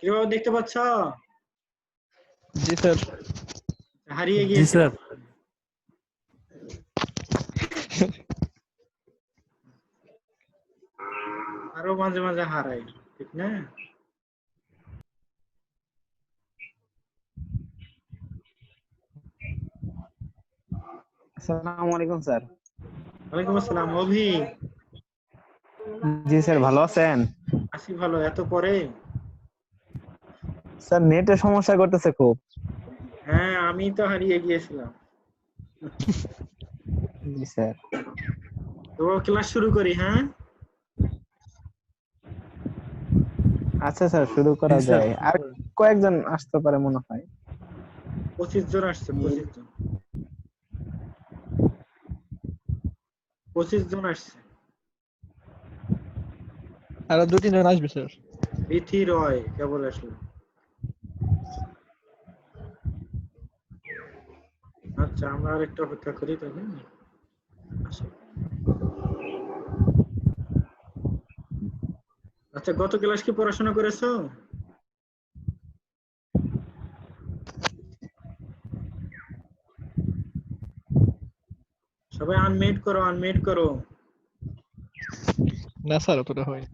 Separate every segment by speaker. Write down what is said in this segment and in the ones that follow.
Speaker 1: কিভাবে দেখতে পাচ্ছ?
Speaker 2: জি স্যার।
Speaker 1: হারিয়ে
Speaker 3: জি
Speaker 1: গিয়েছিল।
Speaker 3: স্যার।
Speaker 1: আরো মাঝে মাঝে হারাই, ঠিক না?
Speaker 4: আসসালামু আলাইকুম স্যার।
Speaker 1: ওয়ালাইকুম আসসালাম। অভি,
Speaker 4: জি স্যার, ভালো আছেন?
Speaker 1: আছি ভালো। এত পরে?
Speaker 4: স্যার নেটের সমস্যা করতেছে খুব।
Speaker 1: হ্যাঁ, আমি তো হারিয়ে গিয়েছিলাম।
Speaker 4: জি স্যার।
Speaker 1: তো ক্লাস শুরু করি, হ্যাঁ?
Speaker 4: আচ্ছা স্যার, শুরু করা
Speaker 3: জি স্যার।
Speaker 4: যায়। আর কয়েকজন আসতে পারে মনে হয়।
Speaker 1: 25 জন আসছে, 25 জন। 25 জন আসছে।
Speaker 2: আরো 2-3 জন আসবে স্যার।
Speaker 1: বিথি রয় কেবল আসলো। আচ্ছা, আমরা আর একটু অপেক্ষা করি তবে। আসো। আচ্ছা, গত ক্লাস কি পড়াশোনা করেছো? সবাই আনমিউট করো, আনমিউট করো।
Speaker 2: না স্যার, অতটা হয়।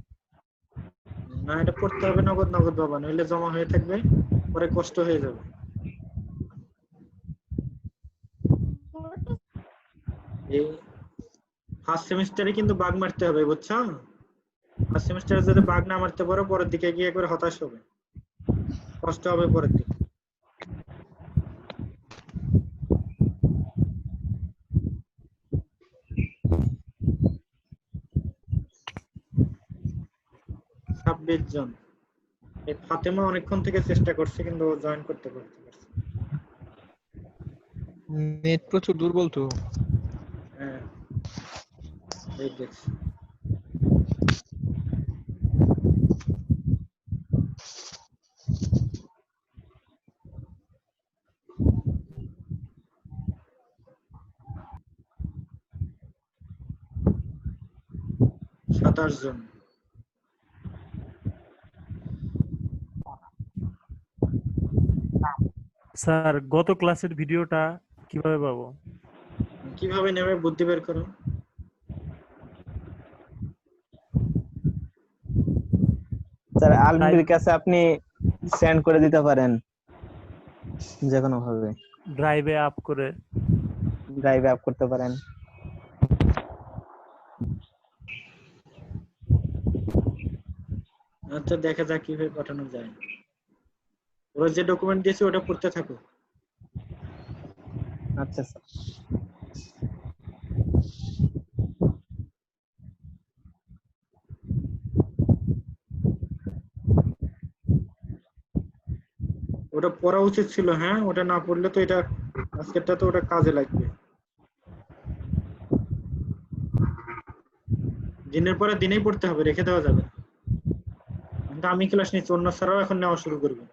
Speaker 1: না, এটা পড়তে হবে নগদ নগদ বাবা, নইলে জমা হয়ে থাকবে, পরে কষ্ট হয়ে যাবে। এই ফার্স্ট সেমিস্টারে কিন্তু বাগ মারতে হবে, বুঝছো? ফার্স্ট সেমিস্টারে যদি বাগ না মারতে পারো, পরের দিকে গিয়ে একবার হতাশ হবে, কষ্ট হবে পরের দিকে। ছাব্বিশ জন। এই ফাতেমা অনেকক্ষণ থেকে চেষ্টা করছে কিন্তু জয়েন করতে পারছে না।
Speaker 2: নেট প্রচুর দুর্বল তো।
Speaker 1: হ্যাঁ, এই দেখছি। সাতাশ জন।
Speaker 3: স্যার, গত ক্লাসের ভিডিওটা কিভাবে পাবো?
Speaker 1: কিভাবে নেবে বুদ্ধি বের করো।
Speaker 4: স্যার আলবির কাছে আপনি সেন্ড করে দিতে পারেন যে কোনো ভাবে।
Speaker 3: ড্রাইভে আপ করে।
Speaker 4: ড্রাইভে আপ করতে পারেন।
Speaker 1: আচ্ছা, দেখা যাক কিভাবে পাঠানো যায়। ওরা যে ডকুমেন্ট দিয়েছে ওটা পড়তে থাকো।
Speaker 4: আচ্ছা স্যার।
Speaker 1: ওটা পড়া উচিত ছিল, হ্যাঁ? ওটা না পড়লে তো এটা আজকেরটা তো ওটা কাজে লাগবে। দিনের পরে দিনেই পড়তে হবে, রেখে দেওয়া যাবে না। কিন্তু আমি ক্লাস নিচ্ছি, অন্য স্যারও এখন নেওয়া শুরু করবে।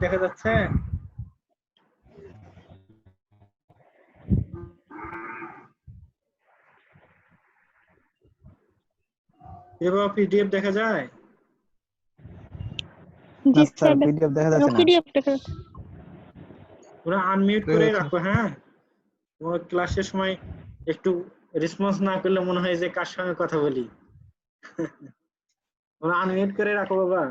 Speaker 1: দেখা যাচ্ছে? এবার পিডিএফ দেখা যায়?
Speaker 4: না স্যার, পিডিএফ দেখা যাচ্ছে না।
Speaker 1: ওরা আনমিউট করে রাখো, হ্যাঁ? তোমার ক্লাসের সময় একটু রেসপন্স না করলে মনে হয় যে কার সঙ্গে কথা বলি। ওরা আনমিউট করে রাখো বাবা।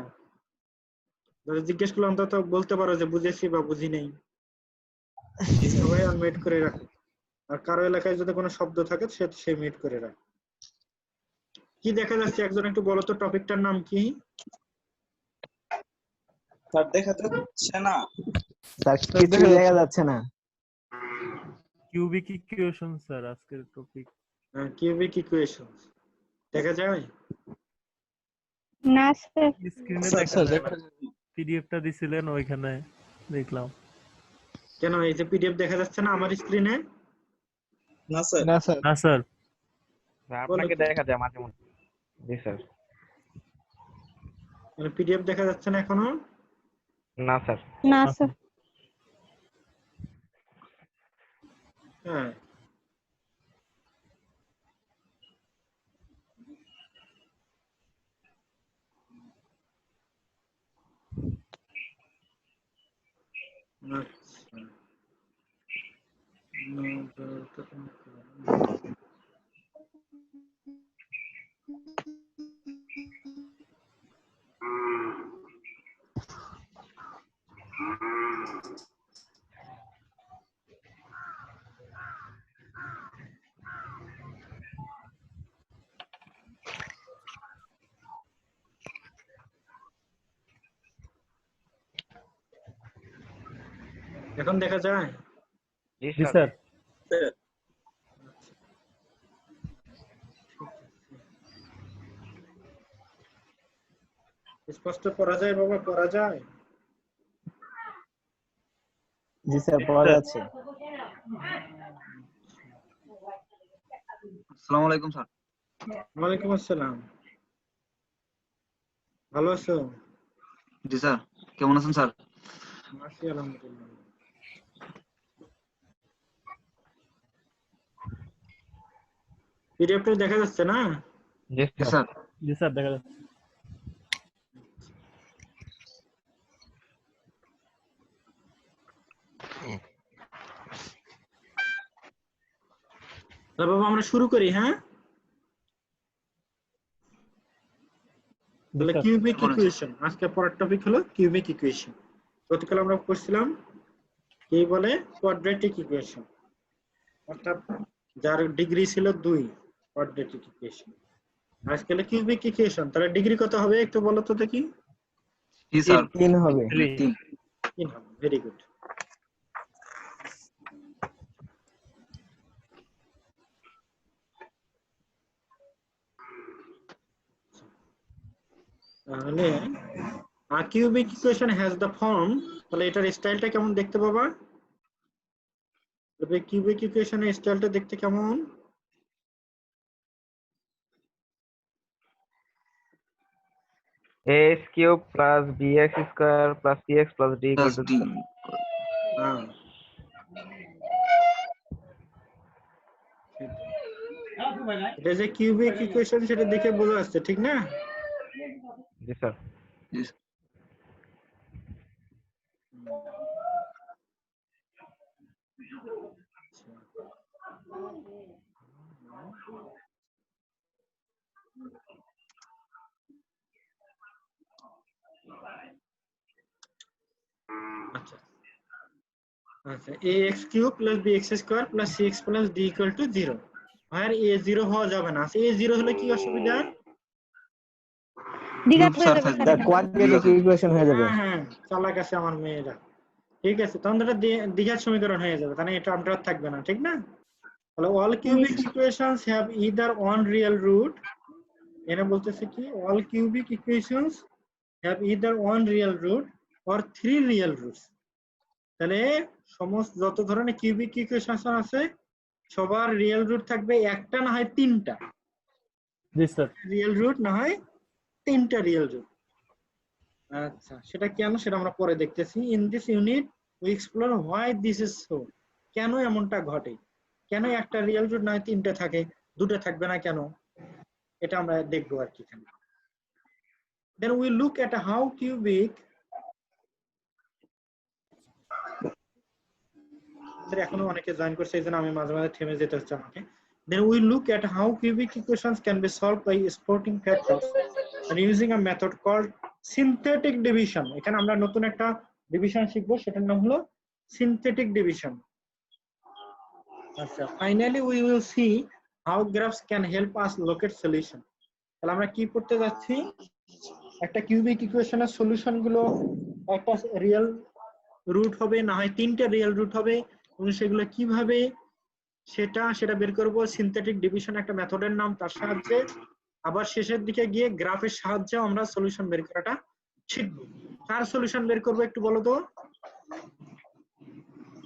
Speaker 1: যদি জিজ্ঞেস করলে অন্তত বলতে পারো যে বুঝেছি বা বুঝি নেই। সবাই আনমিউট করে রাখো। আর কারো এলাকায় যদি কোনো শব্দ থাকে সে মিউট করে রাখো। কি দেখা যাচ্ছে একজন একটু বলো তো, টপিকটার নাম কি?
Speaker 5: স্যার দেখা যাচ্ছে না।
Speaker 4: স্যার কিছু দেখা যাচ্ছে না।
Speaker 3: কিউবিক ইকুয়েশন স্যার আজকের টপিক।
Speaker 1: কিউবিক ইকুয়েশন দেখা যায়?
Speaker 6: না স্যার।
Speaker 3: স্ক্রিনে
Speaker 5: স্যার,
Speaker 3: দেখা
Speaker 2: স্যার
Speaker 3: যায়
Speaker 2: দেখা
Speaker 3: না, পিডিএফটা দিছিলেন ওইখানে দেখলাম।
Speaker 1: কেন এই যে পিডিএফ দেখা যাচ্ছে না আমার স্ক্রিনে?
Speaker 5: না স্যার।
Speaker 2: না স্যার।
Speaker 3: না স্যার,
Speaker 7: আপনাকে দেখা যায় মাঝে মধ্যে। জি স্যার।
Speaker 1: মানে পিডিএফ দেখা যাচ্ছে না এখনো?
Speaker 7: না স্যার।
Speaker 6: না স্যার।
Speaker 1: হ্যাঁ, আচ্ছা। এখন দেখা যায়?
Speaker 7: জি
Speaker 3: জি
Speaker 7: স্যার।
Speaker 3: স্যার।
Speaker 1: স্পষ্ট পড়া যায় বাবা, পড়া যায়?
Speaker 4: জি স্যার, পাওয়া যাচ্ছে।
Speaker 8: আসসালামু আলাইকুম স্যার।
Speaker 1: ওয়ালাইকুম আসসালাম। ভালো আছো?
Speaker 8: জি স্যার, কেমন আছেন স্যার?
Speaker 1: আছি আলহামদুলিল্লাহ। পিডিএফটা দেখা যাচ্ছে না?
Speaker 7: জি
Speaker 8: জি
Speaker 7: স্যার।
Speaker 8: স্যার।
Speaker 3: জি স্যার দেখা যাচ্ছে।
Speaker 1: তাহলে বাবা আমরা শুরু করি, হ্যাঁ? তাহলে
Speaker 3: স্যার।
Speaker 1: কিউবিক
Speaker 8: বলেন।
Speaker 1: ইকুয়েশন, আজকে পরের টপিক হলো কিউবিক ইকুয়েশন। গতকাল আমরা পড়ছিলাম কি বলে কোয়াড্রেটিক ইকুয়েশন, অর্থাৎ যার ডিগ্রি ছিল 2, কোয়াড্রেটিক ইকুয়েশন। আজকে হলো কিউবিক ইকুয়েশন, তাহলে ডিগ্রি কত হবে একটু বলো তো দেখি?
Speaker 8: জি স্যার।
Speaker 4: 3 হবে।
Speaker 8: 3।
Speaker 1: 3 হবে, ভেরি গুড। তাহলে a cubic equation has the form, তাহলে এটার স্টাইলটা কেমন দেখতে বাবা? তবে কিউবিক ইকুয়েশনের স্টাইলটা দেখতে কেমন?
Speaker 7: ax cube plus bx square plus cx plus d equal to
Speaker 8: D.
Speaker 1: হ্যাঁ, এটা যে কিউবিক ইকুয়েশন সেটা দেখে বোঝা যাচ্ছে, ঠিক না?
Speaker 7: জি স্যার।
Speaker 8: জি স্যার।
Speaker 1: আচ্ছা আচ্ছা, ax cube plus bx square plus cx plus d equal to 0, R a 0 হওয়া যাবে না। a 0 হলে কি অসুবিধা?
Speaker 6: দ্বিঘাত হয়ে
Speaker 8: স্যার
Speaker 6: যাবে
Speaker 8: থাকবে।
Speaker 6: স্যার।
Speaker 4: স্যার কোয়াড্রেটিক ইকুয়েশন হয়ে যাবে।
Speaker 1: হ্যাঁ হ্যাঁ, চালাক আছে আমার মেয়েরা। ঠিক আছে, তখন এটা দ্বিঘাত সমীকরণ হয়ে যাবে, তাহলে এটা টার্ম থাকবে না, ঠিক না? তাহলে all cubic equations have either one real root, এরা বলতেছে কি all cubic equations have either one real root or 3 real roots। তাহলে সমস্ত যত ধরনের কিউবিক ইকুয়েশন আছে সবার রিয়েল রুট থাকবে একটা না হয় 3টা
Speaker 3: জি স্যার।
Speaker 1: রিয়েল রুট, না হয় 3টা রিয়েল রুট। আচ্ছা, সেটা কেন সেটা আমরা পরে দেখতেছি। In this unit we explore why this is so, কেন এমনটা ঘটে, কেন একটা রিয়েল রুট নয় 3টে থাকে, 2টা থাকবে না কেন, এটা আমরা দেখবো আর কি এখানে। Then we look at how cubic, এখনো অনেকে জয়েন করছে এই জন্য আমি মাঝে মাঝে থেমে যেতে হচ্ছে আমাকে। Then we look at how cubic equations can be solved by exporting factors and using a method called synthetic division। এখানে আমরা নতুন একটা ডিভিশন শিখবো, সেটার নাম হলো synthetic division। আচ্ছা, finally we will see how graphs can help us locate solution। তাহলে আমরা কি করতে যাচ্ছি, একটা কিউবিক ইকুয়েশনের সলিউশন গুলো একটা রিয়েল রুট হবে না হয় 3টে রিয়েল রুট হবে, এবং সেগুলো কিভাবে সেটা বের করব সিনথেটিক ডিভিশন একটা মেথডের নাম, তার সাহায্যে আবার শেষের দিকে গিয়ে গ্রাফের সাহায্যে আমরা সলিউশন বের করাটা শিখবো। কার সলিউশন বের করবো একটু বলো তো?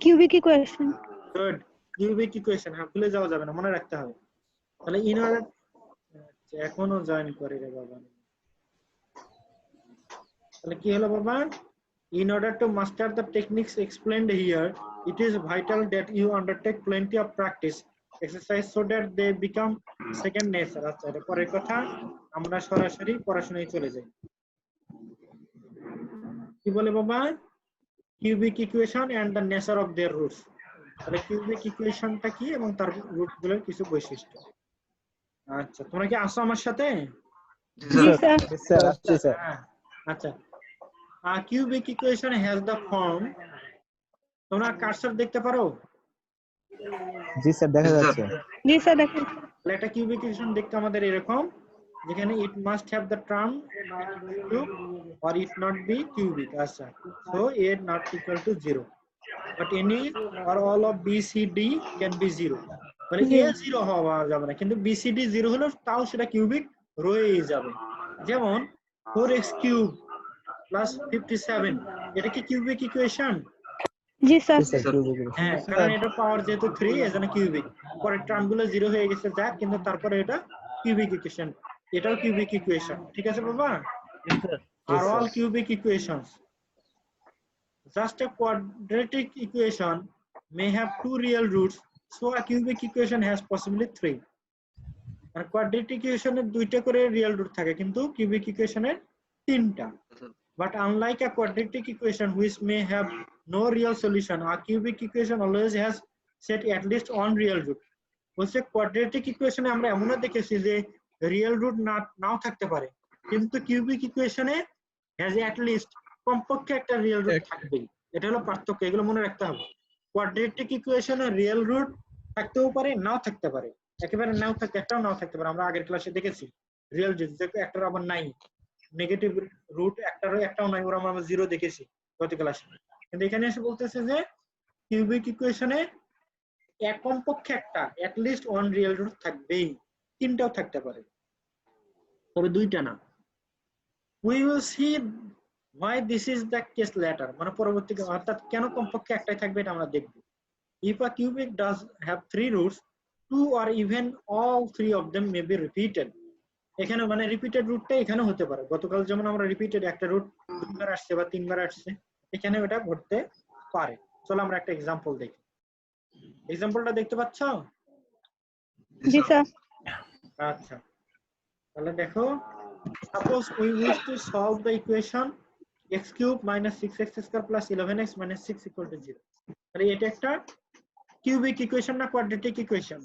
Speaker 6: Cubic equation.
Speaker 1: Good, cubic equation. হ্যাঁ, ভুলে যাওয়া যাবে না, মনে রাখতে হবে। তাহলে ইন অর্ডার, এখনো জয়েন করে রে বাবা। তাহলে কি হলো বাবা? In order to master the techniques explained here, it is vital that you undertake plenty of practice exercise so that they become second nature. আচ্ছা, এর পরের কথা আমরা সরাসরি পড়াশোনায় চলে যাই। কি বলে বাবা? Cubic equation and the nature of their roots. তাহলে কিউবিক ইকুয়েশনটা কি এবং তার রুটগুলোর কিছু বৈশিষ্ট্য। আচ্ছা, তোমরা কি আসো আমার সাথে?
Speaker 8: জি
Speaker 6: জি
Speaker 8: স্যার।
Speaker 6: স্যার।
Speaker 4: স্যার আসছে স্যার।
Speaker 1: হ্যাঁ, আচ্ছা। A cubic equation has the form, তোমরা কার্সর দেখতে পারো?
Speaker 4: জি স্যার দেখা
Speaker 8: জি স্যার।
Speaker 4: যাচ্ছে।
Speaker 6: জি স্যার দেখেন।
Speaker 1: তাহলে একটা কিউবিক ইকুয়েশন দেখতে আমাদের এরকম, যেখানে it must have the term cube or it not be cubic. আচ্ছা, so a not equal to 0, but any or all of b c d can be 0. মানে a 0 হওয়া যাবে না, কিন্তু b c d 0 হলো তাও সেটা কিউবিক রয়েই যাবে। যেমন 4x কিউব প্লাস 57, এটা কি কিউবিক ইকুয়েশন?
Speaker 6: জি স্যার।
Speaker 4: জি স্যার কিউবিক ইকুয়েশন।
Speaker 1: হ্যাঁ, কারণ এটা পাওয়ার যেহেতু 3, এজন্য কিউবিক। পরের টার্মগুলো 0 হয়ে গেছে যা, কিন্তু তারপরে এটা কিউবিক ইকুয়েশন। এটাও কিউবিক ইকুয়েশন। ঠিক আছে বাবা? আর all cubic equations, just a quadratic equation may have 2 real roots, so a cubic equation has possibly 3. R quadratic ইকুয়েশনের 2টা করে রিয়েল রুট থাকে, কিন্তু কিউবিক ইকুয়েশনের 3টা। But unlike a quadratic equation which may have no real solution, a cubic equation always has set at least one real root. বলছে quadratic equation আমরা এমনও দেখেছি যে রিয়েল রুট নাও থাকতে পারে, কিন্তু কিউবিক ইকুয়েশনে has at least কমপক্ষে একটা রিয়েল রুট থাকবেই। এটা হলো পার্থক্য, এগুলো মনে রাখতে হবে। quadratic equation রিয়েল রুট থাকতেও পারে, নাও থাকতে পারে, একেবারে নাও থাকতে, একটাও নাও থাকতে পারে। আমরা আগের ক্লাসে দেখেছি রিয়েল রুট একটার আবার নাই, নেগেটিভ রুট একটাও নাই, ওরা আমরা 0 দেখেছি গত ক্লাসে। কিন্তু এখানে এসে বলতেছে যে কিউবিক ইকুয়েশনে এক কমপক্ষে একটা at least one real root থাকবেই, 3টাও থাকতে পারে, তবে 2টা না। We will see why this is the case later, মানে পরবর্তী, অর্থাৎ কেন কমপক্ষে একটাই থাকবে এটা আমরা দেখব। if a cubic does have 3 roots, 2 or even all 3 of them may be repeated. এখানে মানে রিপিটেড রুটটা এখানে হতে পারে। গতকাল যেমন আমরা রিপিটেড একটা রুট 2বার আসছে বা 3বার আসছে, এখানে ওটা ঘটতে পারে। চলো আমরা একটা एग्जांपल দেখি। एग्जांपलটা দেখতে পাচ্ছ?
Speaker 6: জি স্যার।
Speaker 1: আচ্ছা, তাহলে দেখো, suppose we wish to solve the equation x cube minus 6x square plus 11x minus 6 equal to 0. তাহলে এটা একটা কিউবিক ইকুয়েশন না কোয়াড্রেটিক ইকুয়েশন?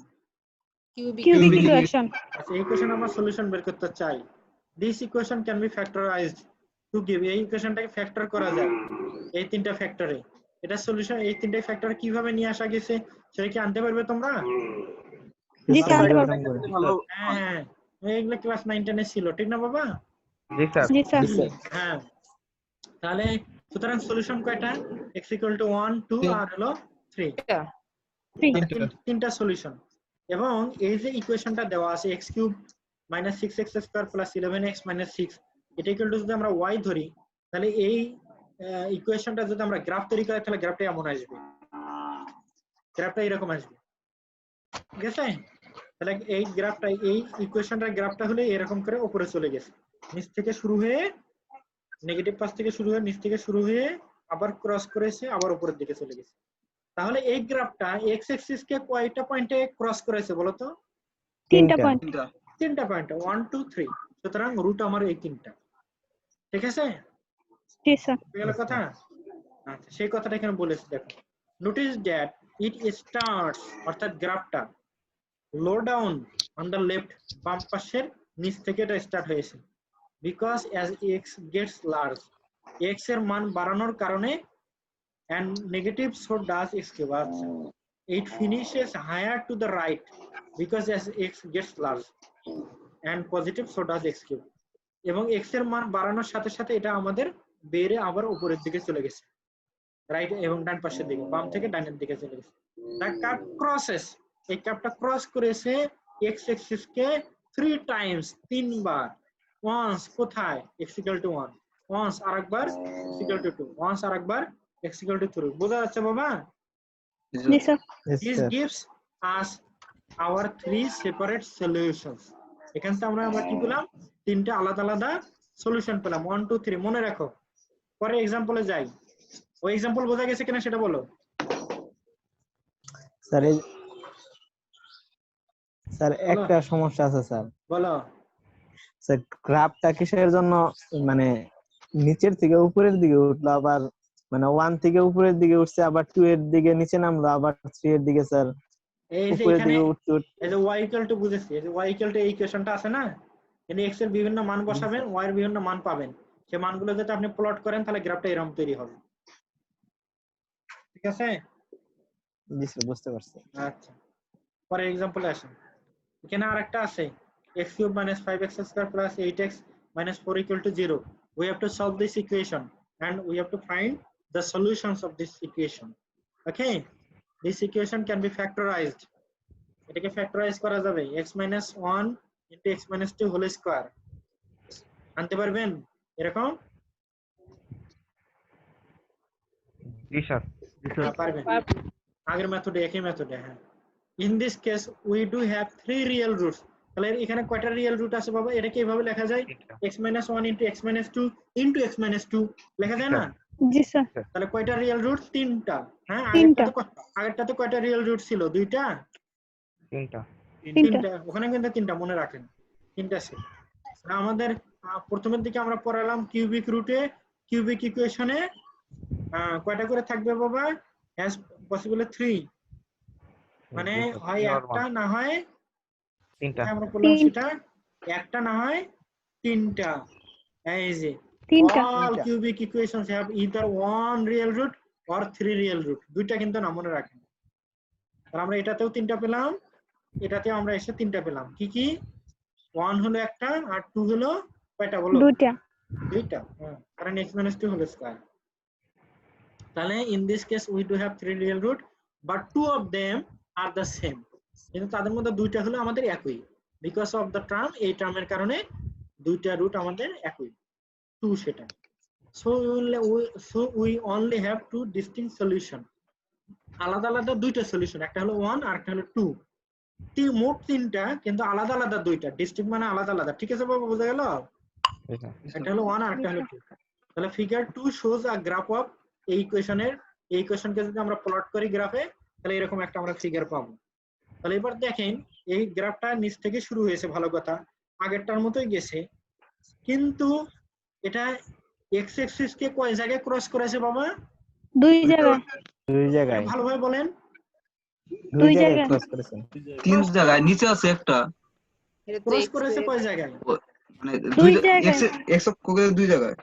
Speaker 6: Cubic equation.
Speaker 1: আচ্ছা, এই ইকুয়েশন আমরা সলিউশন বের করতে চাই। This equation can be factorised to give, এই ইকুয়েশনটাকে ফ্যাক্টর করা যায় এই 3টা ফ্যাক্টরে। এটা সলিউশন, এই 3টা ফ্যাক্টর কিভাবে নিয়ে আসা গেছে সেটা কি আনতে পারবে তোমরা?
Speaker 6: জি স্যার আনতে পারবো।
Speaker 1: হ্যাঁ, এগুলো ক্লাস 9 10 এ ছিল, ঠিক না বাবা?
Speaker 7: জি স্যার।
Speaker 6: জি স্যার।
Speaker 1: হ্যাঁ, তাহলে সুতরাং সলিউশন কয়টা? x = 1 2 আর হলো 3, 3টা সলিউশন। এবং এই যে ইকুয়েশনটা দেওয়া আছে x³ - 6x² + 11x - 6, এটা ইকুয়াল টু যদি আমরা y ধরি, তাহলে এই ইকুয়েশনটা যদি আমরা গ্রাফ তৈরি করি, তাহলে গ্রাফটা এমন আসবে, গ্রাফটা এরকম আসবে। ঠিক আছে? তাহলে এই গ্রাফটা, এই ইকুয়েশনটার গ্রাফটা হলে এরকম করে উপরে চলে গেছে, নিচ থেকে শুরু হয়ে, নেগেটিভ পাশ থেকে শুরু হয়ে, নিচ থেকে শুরু হয়ে আবার ক্রস করেছে, আবার উপরের দিকে চলে গেছে। তাহলে এই গ্রাফটা এক্স অ্যাক্সিস কে কয়টা পয়েন্টে ক্রস করেছে বলো তো?
Speaker 6: 3টা পয়েন্ট।
Speaker 1: 3টা পয়েন্টে, 1 2 3। সুতরাং রুট আমার এই 3টা। ঠিক আছে?
Speaker 6: জি স্যার।
Speaker 1: গেল কথা? আচ্ছা, সেই কথাটা এখানে বলেছি। দেখো, নোটিস দ্যাট ইট স্টার্টস, অর্থাৎ গ্রাফটা low down on the left, বাম পাশের নিচ থেকে এটা স্টার্ট হয়েছে। Because as x gets large, x এর মান বাড়ানোর কারণে, and negative so does x cube. It finishes higher to the right because as x gets large, and positive so does x cube. এবং x এর মান বাড়ানোর সাথে সাথে এটা আমাদের বেড়ে আবার উপরের দিকে চলে গেছে, রাইট এবং ডান পাশের দিকে, বাম থেকে ডানের দিকে চলে গেছে। দ্য কার্ভ ক্রসেস, এই কার্ভটা ক্রস করেছে x অ্যাক্সিস কে 3 times, 3 বার, once কোথায় x equal to 1, once আরেকবার x equal to 2, once আরেকবার x equal to 3। বোঝা যাচ্ছে বাবা?
Speaker 6: জি sir.
Speaker 4: Yes,
Speaker 1: This
Speaker 4: sir.
Speaker 1: gives us our 3 separate solutions। এখান থেকে আমরা কি পেলাম? তিনটা আলাদা আলাদা সলিউশন পেলাম। 1 2 3 মনে রাখো। পরে एग्जांपले যাই। ওই एग्जांपल বোঝা গেছে কিনা সেটা বলো।
Speaker 4: স্যার স্যার একটা সমস্যা আছে স্যার।
Speaker 1: বলো।
Speaker 4: স্যার গ্রাফটা কিসের জন্য মানে নিচের থেকে উপরের দিকে উঠলো, আবার মানে 1 থেকে উপরের দিকে উঠছে, আবার 2 এর দিকে নিচে নামলো, আবার 3 এর দিকে স্যার
Speaker 1: এই যে
Speaker 4: উপরের
Speaker 1: এখানে
Speaker 4: দিকে উঠতে
Speaker 1: এই যে y equal to বুঝেছি, এই যে y equal to এই ইকুয়েশনটা আছে না, এখানে x এর বিভিন্ন মান বসাবেন, y এর বিভিন্ন মান পাবেন। সেই মানগুলো যদি আপনি প্লট করেন তাহলে গ্রাফটা এরকম তৈরি হবে। ঠিক আছে?
Speaker 4: জি স্যার, বুঝতে পারছি।
Speaker 1: আচ্ছা, পরে एग्जांपल আসেন। এখানে আরেকটা আছে x³ - 5x² + 8x - 4 = 0। We have to solve this equation and we have to find the solutions of this equation. Okay, this equation can be factorized. এটাকে ফ্যাক্টরাইজ করা যাবে x - 1 * x - 2 হোল স্কয়ার। আনতে পারবেন এরকম?
Speaker 7: জি স্যার।
Speaker 1: পারবেন। আগের মেথডে একই মেথডে। হ্যাঁ, in this case we do have 3 real roots। তাহলে এখানে কয়টা রিয়েল রুট আছে বাবা? এটাকে এইভাবে লেখা যায় x - 1 * x - 2 * x - 2 লেখা যায় না?
Speaker 6: জি স্যার।
Speaker 1: তাহলে কয়টা রিয়েল রুট? 3টা। হ্যাঁ,
Speaker 6: তিনটা।
Speaker 1: আগেরটাতে কয়টা রিয়েল রুট ছিল? 2টা।
Speaker 7: 3টা।
Speaker 1: 3টা। ওখানে কিন্তু 3টা, মনে রাখেন 3টা ছিল। আমাদের প্রথমের দিকে আমরা পড়ালাম কিউবিক রুটে, কিউবিক ইকুয়েশনে কয়টা করে থাকবে বাবা? as possible 3, মানে হয় একটা না হয়
Speaker 7: 3টা।
Speaker 1: আমরা বললাম সেটা একটা না হয় 3টা। এই যে
Speaker 6: তিনটা।
Speaker 1: all cubic equations have either one real root or 3 real root। দুইটা কিন্তু না, মনে রাখেন। তাহলে আমরা এটাতেও 3টা পেলাম, এটাতেও আমরা এসে 3টা পেলাম। কি কি? 1 হলো একটা আর 2 হলো কয়টা বলো?
Speaker 6: দুইটা।
Speaker 1: দুইটা। হ্যাঁ, কারণ x - 2 হোল স্কয়ার। তাহলে in this case we do have 3 real root but 2 of them are the same। কিন্তু তাদের মধ্যে দুইটা হলো আমাদের একই, because of the term, এই টার্মের কারণে দুইটা রুট আমাদের একই, 2 সেটা। so we only have two distinct solution। আলাদা আলাদা দুইটা সলিউশন, একটা হলো 1 আর একটা হলো 2। মোট 3টা কিন্তু আলাদা আলাদা দুইটা। ডিস্টিংক্ট মানে আলাদা আলাদা। ঠিক আছে বাবা, বোঝা গেল? একটা হলো 1 আর একটা হলো 2। তাহলে figure 2 shows a graph of এই ইকুয়েশনের, এই ইকুয়েশনকে যদি আমরা প্লট করি গ্রাফে, তাহলে এরকম একটা আমরা ফিগার পাবো। তাহলে এবার দেখেন এই গ্রাফটা নিচ থেকে শুরু হয়েছে, ভালো কথা, আগেরটার মতোই গেছে, কিন্তু এটা এক্স অ্যাক্সিস কে কয় জায়গায় ক্রস করেছে বাবা?
Speaker 6: দুই জায়গায়।
Speaker 4: দুই জায়গায়।
Speaker 1: ভালোভাবে বলেন।
Speaker 4: দুই জায়গায় ক্রস করেছেন।
Speaker 8: 3 জায়গায়, নিচে আছে একটা।
Speaker 1: ক্রস করেছে কয় জায়গায়?
Speaker 8: মানে
Speaker 6: দুই জায়গায়।
Speaker 8: এক্স অক্ষকে 2 জায়গায়।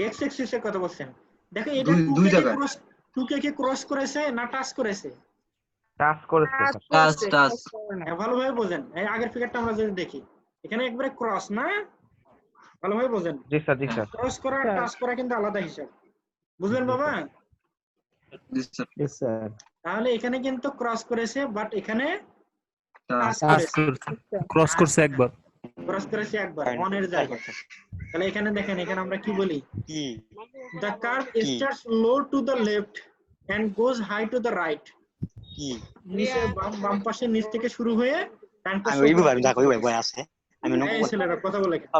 Speaker 1: এক্স অ্যাক্সিস এর কথা বলছেন। দেখো এটা
Speaker 8: 2 জায়গায়।
Speaker 1: 2 কে কি ক্রস করেছে না টাচ করেছে?
Speaker 7: টাচ করেছে।
Speaker 8: টাচ।
Speaker 1: ভালোভাবে বোঝেন। এই আগের ফিগারটা আমরা যদি দেখি, এখানে একবারে ক্রস না, ভালোভাবে বোঝেন।
Speaker 7: জি স্যার, জি স্যার।
Speaker 1: ক্রস করা আর টাচ করা কিন্তু আলাদা হিসাব, বুঝলেন বাবা?
Speaker 8: জি স্যার।
Speaker 4: Yes sir.
Speaker 1: তাহলে এখানে কিন্তু ক্রস করেছে, বাট এখানে টাচ
Speaker 3: টাচ
Speaker 1: করেছে।
Speaker 3: করছে, ক্রস করছে একবার।
Speaker 1: ক্রস করেছে একবার 1 এর জায়গায়। তাহলে এখানে দেখেন, এখানে আমরা কি বলি? The curve starts low to the left and goes high to the right। নিচে বাম পাশে নিচ থেকে শুরু হয়ে ডান পাশে
Speaker 9: আছে। আমি
Speaker 1: এই ছেলেরা কথা বলে কেন?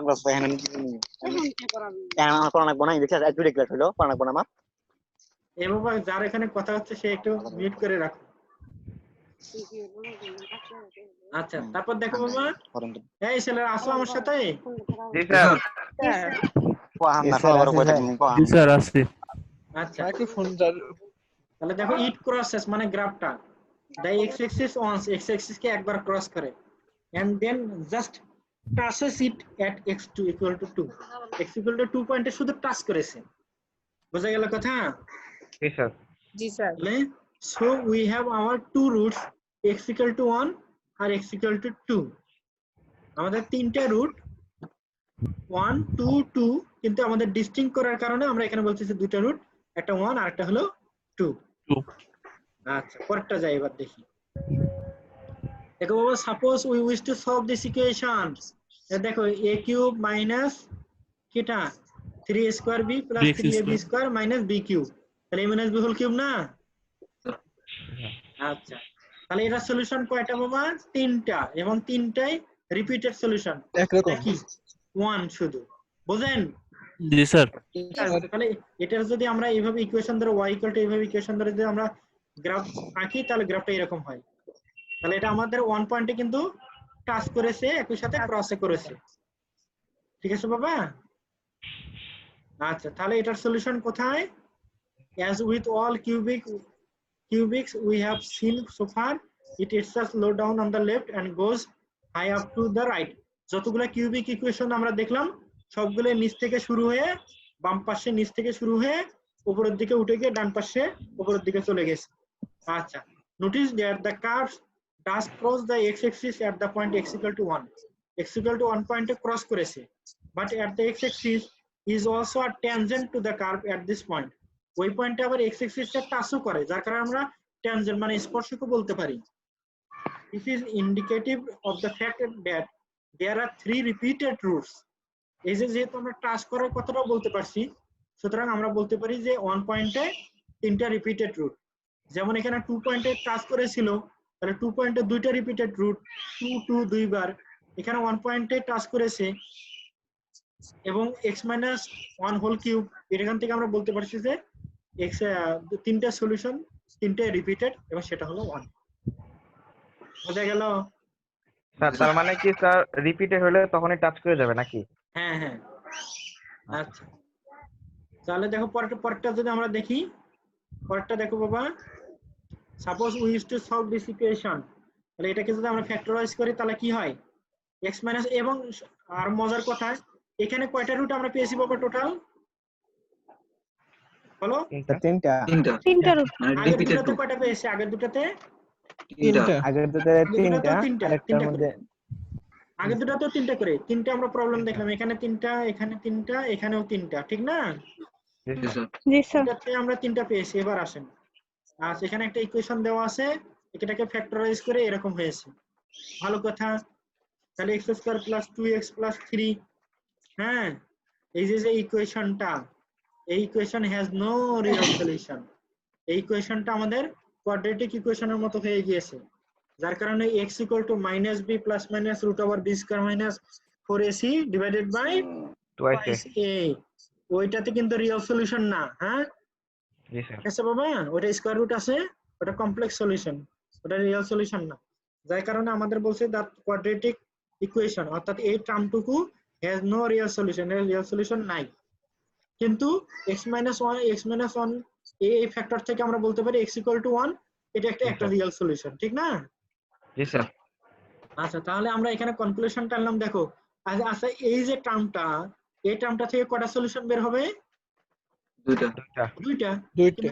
Speaker 1: এ বাবা, যার এখানে কথা হচ্ছে সে একটু মিউট করে রাখো। আচ্ছা, তারপর দেখো বাবা, এই ছেলেরা আসো আমার সাথে।
Speaker 7: জি স্যার।
Speaker 3: জি স্যার, আসছি।
Speaker 1: আচ্ছা,
Speaker 2: মাইক্রোফোন
Speaker 1: তাহলে দেখো ইট ক্রসেস মানে গ্রাফটা the x axis once, x axis কে একবার ক্রস করে and then just touches it at x2 equal to 2। x equal to 2 পয়েন্টে শুধু টাচ করেছে, বোঝা গেল কথা?
Speaker 7: জি স্যার।
Speaker 10: জি sir.
Speaker 1: so we have our two roots, x equal to 1 আর x equal to 2। আমাদের তিনটা রুট 1 2 2, কিন্তু আমাদের ডিস্টিংক্ট করার কারণে আমরা এখানে বলতেছি দুইটা রুট, একটা 1 আর একটা হলো 2। আচ্ছা, পরেরটা যাই এবার দেখি। দেখো বাবা, suppose we wish to solve this equation. দেখো a কিউব মাইনাস কিটা 3a square b plus
Speaker 3: bx
Speaker 1: 3ab
Speaker 3: square।
Speaker 1: Square minus b cube, তাহলে a minus b whole cube না? আচ্ছা, তাহলে এটা সলিউশন কয়টা বাবা? তিনটা, এবং তিনটাই রিপিটেড সলিউশন,
Speaker 2: একরকম।
Speaker 1: একই 1 শুধু, বুঝেন?
Speaker 3: জি স্যার।
Speaker 1: তাহলে এটার যদি আমরা এইভাবে ইকুয়েশন ধরে y ইকুয়াল টু এইভাবে ইকুয়েশন ধরে যদি আমরা গ্রাফ আঁকি, তাহলে গ্রাফটা এরকম হয়। তাহলে এটা আমাদের 1 পয়েন্টে কিন্তু টাচ করেছে, একই সাথে ক্রসে করেছে, ঠিক আছে বাবা? আচ্ছা, তাহলে এটার সলিউশন কোথায়? as with all cubics we have seen so far, it itself low down on the left and goes high up to the right. যতগুলো কিউবিক ইকুয়েশন আমরা দেখলাম সবগুলো নিচ থেকে শুরু হয়ে বাম পাশে, নিচ থেকে শুরু হয়ে উপরের দিকে উঠে গিয়ে ডান পাশে উপরের দিকে চলে গেছে। আচ্ছা, notice that the curve does cross the x axis at the point x equal to 1, x equal to 1 পয়েন্টে ক্রস করেছে, but at the x axis is also a tangent to the curve at this point, ওই পয়েন্টে আবার x axis এর টাচও করে, যার কারণে আমরা ট্যানজেন্ট মানে স্পর্শকও বলতে পারি। This is indicative of the fact that there are 3 repeated roots. এই যে যেহেতু আমরা টাচ করার কথাটা বলতে পারছি, সুতরাং আমরা বলতে পারি যে 1 পয়েন্টে 3টা রিপিটেড রুট। যেমন এখানে 2 পয়েন্টে টাচ করেছিল, তাহলে 2 পয়েন্টে 2টা রিপিটেড রুট, 2 2 দুইবার। এখানে 1 পয়েন্টে টাচ করেছে এবং x মাইনাস 1 হোল কিউব, এখান থেকে আমরা বলতে পারছি যে x তিনটা সলিউশন, তিনটা রিপিটেড, এবং সেটা হলো 1। বোঝা গেল?
Speaker 7: স্যার তার মানে কি স্যার রিপিটেড হলে তখনই টাচ করে যাবে নাকি?
Speaker 1: হ্যাঁ হ্যাঁ। আচ্ছা, তাহলে দেখো পরেরটা যদি আমরা দেখি, পরেরটা দেখো বাবা, suppose we use to solve this equation, তাহলে এটাকে যদি আমরা ফ্যাক্টরাইজ করি তাহলে কি হয়? x মাইনাস, এবং আর মজার কথা, এখানে কয়টা রুট আমরা পেয়েছি বাবা টোটাল? বলো।
Speaker 4: তিনটা।
Speaker 8: তিনটা
Speaker 6: তিনটা রুট।
Speaker 8: মানে
Speaker 1: আগের
Speaker 8: রিপিটেড
Speaker 1: দুটাতে কয়টা পেয়েছি? আগের দুটাতে
Speaker 8: তিনটা।
Speaker 4: আগের দুটো তিনটা,
Speaker 1: তিনটা,
Speaker 4: আরেকটার
Speaker 1: তিনটা
Speaker 4: মধ্যে
Speaker 1: আগের দুটাতে তিনটা করে, তিনটা আমরা প্রবলেম দেখলাম, এখানে তিনটা, এখানে তিনটা, এখানেও তিনটা, ঠিক না?
Speaker 8: জি স্যার।
Speaker 6: জি স্যার।
Speaker 1: এটাতে আমরা তিনটা পেয়েছি। এবার আসেন, আচ্ছা এখানে একটা ইকুয়েশন দেওয়া আছে, এটাকে ফ্যাক্টরাইজ করে এরকম হয়েছে, ভালো কথা। তাহলে x square plus 2x plus 3, হ্যাঁ, এই যে ইকুয়েশনটা, এই equation has no real solution. এই ইকুয়েশনটা আমাদের কোয়াড্রেটিক ইকুয়েশনের মতো হয়ে গিয়েছে, যার কারণে x equal to minus b plus minus root over b square minus 4ac divided by twice a, ওইটাতে কিন্তু রিয়েল সলিউশন না। হ্যাঁ
Speaker 7: জি স্যার।
Speaker 1: আচ্ছা বাবা, ওটা স্কয়ার রুট আছে, ওটা কমপ্লেক্স সলিউশন, ওটা রিয়েল সলিউশন না, যার কারণে আমাদের বলছে দ্যাট কোয়াড্রেটিক ইকুয়েশন, অর্থাৎ এই টার্মটুকু হ্যাজ নো রিয়েল সলিউশন, এর রিয়েল সলিউশন নাই। কিন্তু x মাইনাস 1 এই ফ্যাক্টর থেকে আমরা বলতে পারি x ইকুয়াল টু 1, এটা একটা রিয়েল সলিউশন, ঠিক না?
Speaker 7: জি স্যার।
Speaker 1: আচ্ছা, তাহলে আমরা এখানে কনক্লুশন টানলাম। দেখো, আচ্ছা এই যে টার্মটা, এই টার্মটা থেকে কয়টা সলিউশন বের হবে? দুইটা, কিন্তু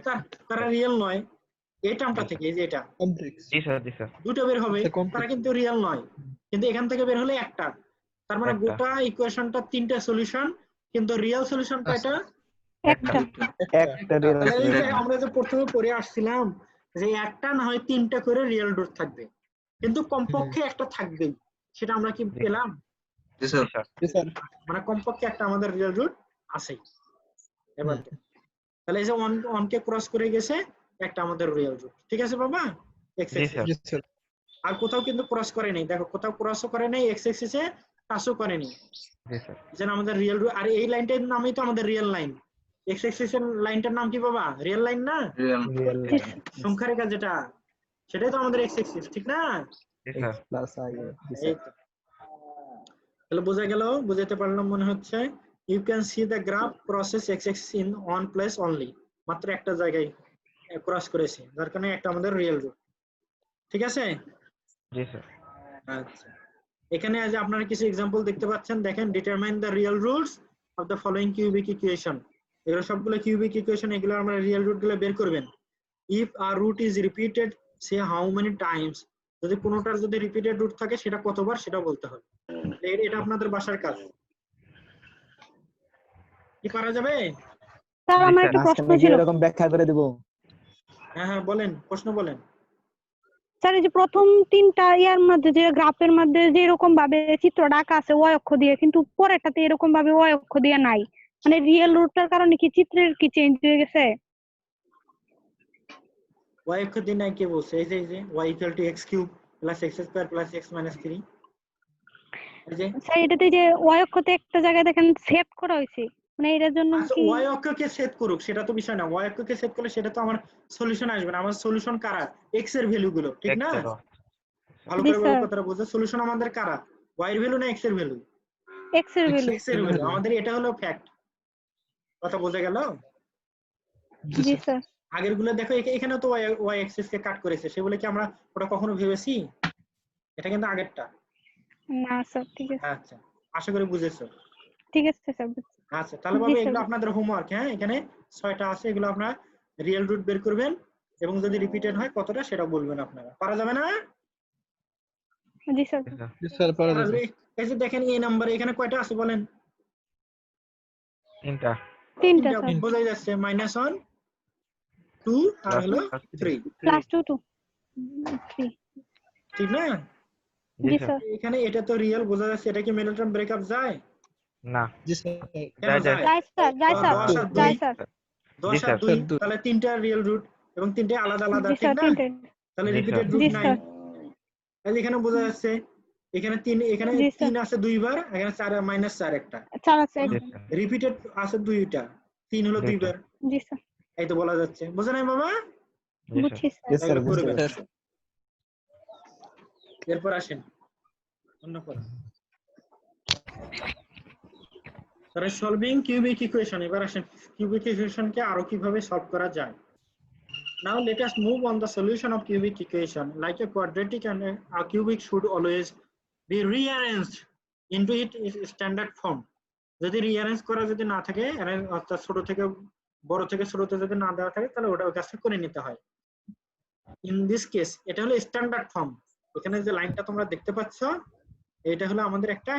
Speaker 1: তারা রিয়েল নয়। এই টার্মটা থেকে, এই যে এটা,
Speaker 2: কমপ্লেক্স।
Speaker 7: জি স্যার। জি স্যার।
Speaker 1: দুটো বের হবে, তারা কিন্তু রিয়েল নয়, কিন্তু এখান থেকে বের হলে একটা। তার মানে গোটা ইকুয়েশনটা তিনটা সলিউশন, কিন্তু রিয়েল সলিউশন কয়টা?
Speaker 6: একটা।
Speaker 4: একটা রিয়েল সলিউশন।
Speaker 1: আমরা যে প্রথমে পড়ে আসছিলাম যে একটা না হয় তিনটা করে রিয়েল রুট থাকবে, কিন্তু কমপক্ষে একটা থাকবেই, সেটা আমরা কি পেলাম?
Speaker 8: জি স্যার।
Speaker 2: জি স্যার।
Speaker 1: মানে কমপক্ষে একটা আমাদের রিয়েল রুট আছে। এবার তাহলে এই যে 1 কে ক্রস করে গেছে, একটা আমাদের রিয়েল রুট, ঠিক আছে বাবা? x
Speaker 7: জি স্যার।
Speaker 2: জি স্যার।
Speaker 1: আর কোথাও কিন্তু ক্রস করে নাই, দেখো কোথাও ক্রসও করে নাই, x অ্যাক্সিসে টাচও করে নাই,
Speaker 7: জি স্যার।
Speaker 1: যেন আমাদের রিয়েল রুট। আর এই লাইনটার নামই তো আমাদের রিয়েল লাইন, x অ্যাক্সিসের লাইনটার নাম কি বাবা? রিয়েল লাইন না?
Speaker 4: রিয়েল
Speaker 1: সংখ্যা রেখা যেটা, সেটাই তো আমাদের x অ্যাক্সিস, ঠিক না?
Speaker 7: জি স্যার।
Speaker 4: প্লাস আগে।
Speaker 1: এই তো। তাহলে বোঝা গেল, বুঝাতে পারলাম মনে হচ্ছে। You can see the graph crosses x axis in one place only, মাত্র একটা জায়গায় ক্রস করেছে, যার কারণে একটা আমাদের রিয়েল রুট, ঠিক আছে?
Speaker 7: জি স্যার।
Speaker 1: আচ্ছা, এখানে আজ আপনারা কিছু एग्जांपल দেখতে পাচ্ছেন, দেখেন, determine the real roots of the following cubic equation. এগুলো সবগুলো কিউবিক ইকুয়েশন, এগুলো আমরা রিয়েল রুট গুলো বের করবেন। If a root is repeated, say how many times, যদি কোনোটার যদি রিপিটেড রুট থাকে সেটা কতবার সেটা বলতে হবে। এটা আপনাদের বাসার কাজ, কি পারা যাবে?
Speaker 6: স্যার আমার একটা প্রশ্ন
Speaker 4: মাঝখানে
Speaker 6: ছিল।
Speaker 4: গিয়ে এরকম ব্যাখ্যা করে দিব।
Speaker 1: হ্যাঁ হ্যাঁ বলেন, প্রশ্ন বলেন।
Speaker 6: স্যার এই যে প্রথম তিনটা ইয়ার মধ্যে যে গ্রাফের মধ্যে যে এরকম ভাবে চিত্রটা আঁকা আছে ওয়াই অক্ষ দিয়ে, কিন্তু পরেরটাতে এরকম ভাবে ওয়াই অক্ষ দিয়ে নাই, মানে রিয়েল রুটটার কারণে কি চিত্রের কি চেঞ্জ হয়ে গেছে?
Speaker 1: y অক্ষ দিয়ে নাই কে বলছে? এই যে y equal to x cube plus x square plus x minus 3। এই যে
Speaker 6: স্যার এটাতে যে ওয়াই অক্ষতে একটা জায়গায় দেখেন সেট করা হয়েছে, মানে এটার জন্য
Speaker 1: আচ্ছা
Speaker 6: কি?
Speaker 1: y অক্ষকে সেট করুক সেটা তো বিষয় না, y অক্ষকে সেট করলে সেটা তো আমার সলিউশন আসবে না। আমার সলিউশন কারা? x এর ভ্যালু গুলো, ঠিক না? ভালো
Speaker 6: জি
Speaker 1: করে
Speaker 6: স্যার,
Speaker 1: কথাটা বুঝো, সলিউশন আমাদের কারা? y এর ভ্যালু না x এর ভ্যালু?
Speaker 6: এক্স এর ভ্যালু।
Speaker 1: x এর ভ্যালু। আমাদের এটা হলো ফ্যাক্ট। কথা বোঝা গেল?
Speaker 6: জি স্যার।
Speaker 1: আগের গুলো দেখো, এখানে তো y অ্যাক্সিস কে কাট করেছে, সেগুলো কি আমরা ওটা কখনো ভেবেছি? এটা কিন্তু আগেরটা।
Speaker 6: না স্যার, ঠিক আছে,
Speaker 1: আচ্ছা, আশা করি বুঝেছো।
Speaker 6: ঠিক আছে স্যার।
Speaker 1: আচ্ছা তাহলে
Speaker 6: জি
Speaker 1: বাবা
Speaker 6: স্যার।
Speaker 1: এগুলো আপনাদের হোমওয়ার্ক। হ্যাঁ, এখানে 6টা আছে, এগুলো আপনারা রিয়েল রুট বের করবেন এবং যদি রিপিটেড হয় কতটা সেটা বলবেন আপনারা। পারা যাবে না?
Speaker 6: জি স্যার।
Speaker 2: জি স্যার, পারা যাবে।
Speaker 1: তাহলে এই যে দেখেন এই নাম্বারে এখানে কয়টা আছে বলেন?
Speaker 7: তিনটা।
Speaker 6: তিনটা স্যার।
Speaker 1: বোঝাই যাচ্ছে, -1 2 আর হলো 3,
Speaker 6: প্লাস 2 2 3।
Speaker 1: ঠিক না?
Speaker 6: জি স্যার।
Speaker 1: এখানে এটা তো রিয়েল বোঝা যাচ্ছে, এটা কি মিডল টার্ম ব্রেকআপ যায়?
Speaker 7: না।
Speaker 2: জি স্যার।
Speaker 1: কেন যায়?
Speaker 6: যায় স্যার, যায় স্যার,
Speaker 1: 10 আর 2,
Speaker 6: যায় স্যার।
Speaker 1: 10 আর 2, তাহলে তিনটা রিয়েল রুট এবং তিনটে আলাদা আলাদা,
Speaker 6: জি
Speaker 1: ঠিক
Speaker 6: স্যার,
Speaker 1: না?
Speaker 6: তিনটে।
Speaker 1: তাহলে
Speaker 7: জি
Speaker 1: রিপিটেড
Speaker 7: স্যার।
Speaker 1: রুট
Speaker 6: জি
Speaker 1: নাই।
Speaker 6: স্যার।
Speaker 1: তাহলে এখানে বোঝা যাচ্ছে এখানে 3, এখানে
Speaker 6: জি স্যার।
Speaker 1: 3 আছে দুইবার, এখানে 4 -4 একটা,
Speaker 6: 4 আছে।
Speaker 7: জি স্যার।
Speaker 1: রিপিটেড আছে দুইটা, 3 হলো
Speaker 7: দুইটা।
Speaker 1: দুইবার।
Speaker 6: জি স্যার,
Speaker 1: এই তো বলা যাচ্ছে, বুঝে নাই বাবা?
Speaker 7: জি স্যার।
Speaker 6: বুঝছি স্যার।
Speaker 4: Yes, sir,
Speaker 1: এগুলো
Speaker 4: বুঝতে
Speaker 1: করবেন।
Speaker 4: পারছি।
Speaker 1: এরপর আসেন অন্য পড়া। তাহলে সলভিং কিউবিক ইকুয়েশন। এবার আসেন কিউবিক ইকুয়েশনকে আরো কিভাবে সলভ করা যায়। Now let us move on the solution of cubic equation. Like a quadratic and a cubic should always be rearranged into its standard form. যদি রিঅ্যারেঞ্জ করা যদি না থাকে, অর্থাৎ ছোট থেকে বড় থেকে ছোটতে যদি না দেওয়া থাকে, তাহলে ওটা ওই কাজটা করে নিতে হয়। ইন দিস কেস এটা হলো স্ট্যান্ডার্ড ফর্ম। এখানে যে লাইনটা তোমরা দেখতে পাচ্ছ, এটা হলো আমাদের একটা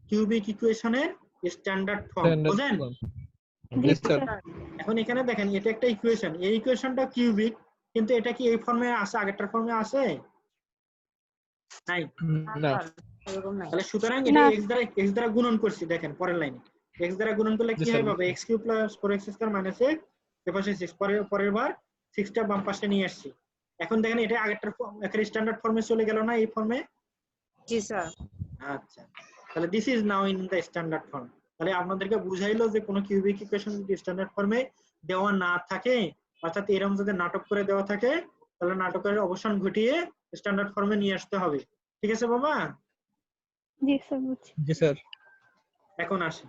Speaker 1: কিউবিক ইকুয়েশনের স্ট্যান্ডার্ড ফর্ম, বুঝেন?
Speaker 6: জি স্যার।
Speaker 1: এখন এখানে দেখেন এটা একটা ইকুয়েশন, এই ইকুয়েশনটা কিউবিক, কিন্তু এটা কি এই ফর্মে আছে? আগেরটার ফর্মে আছে? নাই।
Speaker 2: না।
Speaker 1: তাহলে সুতরাং এটা x দ্বারা গুণন করছি। দেখেন পরের লাইনে x দ্বারা গুণন করলে কি হয় বাবা? x cube plus 4x square minus x, এপাশে 6, পরের বার 6টা বাম পাশে নিয়ে আসছি। এখন দেখেন এটা আগেরটার একটা স্ট্যান্ডার্ড ফর্মে চলে গেল না এই ফর্মে?
Speaker 10: জি স্যার।
Speaker 1: আচ্ছা, তাহলে this is now in the standard form. তাহলে আপনাদেরকে বুঝাইলো যে কোনো কিউবিক ইকুয়েশন যদি স্ট্যান্ডার্ড ফর্মে দেওয়া না থাকে, অর্থাৎ এরকম যদি নাটক করে দেওয়া থাকে, তাহলে নাটকের অবসান ঘটিয়ে স্ট্যান্ডার্ড ফর্মে নিয়ে আসতে হবে। ঠিক আছে বাবা?
Speaker 6: জি স্যার, বুঝছি।
Speaker 2: জি স্যার।
Speaker 1: এখন আসি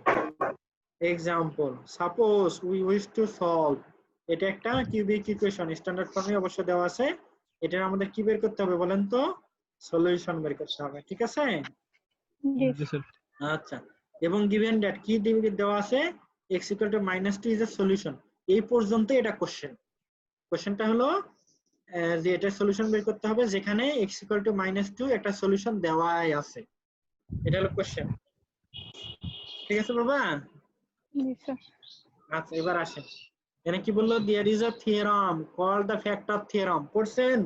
Speaker 1: example. Suppose we wish to solve, এটা একটা কিউবিক ইকুয়েশন, স্ট্যান্ডার্ড ফর্মে অবশ্য দেওয়া আছে। এটা আমাদের কি বের করতে হবে বলেন তো? সলিউশন বের করতে হবে, ঠিক আছে?
Speaker 2: জি স্যার।
Speaker 1: আচ্ছা, এবং গিভেন দ্যাট কি দেওয়া আছে? x = -2 is a solution. এই পর্যন্ত এটা কোশ্চেনটা হলো যে এটা সলিউশন বের করতে হবে যেখানে x = -2 একটা সলিউশন দেওয়াই আছে। এটা হলো কোশ্চেন, ঠিক আছে বাবা?
Speaker 6: জি স্যার।
Speaker 1: আচ্ছা এবার আসেন, এখানে কি বললো? There is a theorem called the factor theorem. পড়ছেন?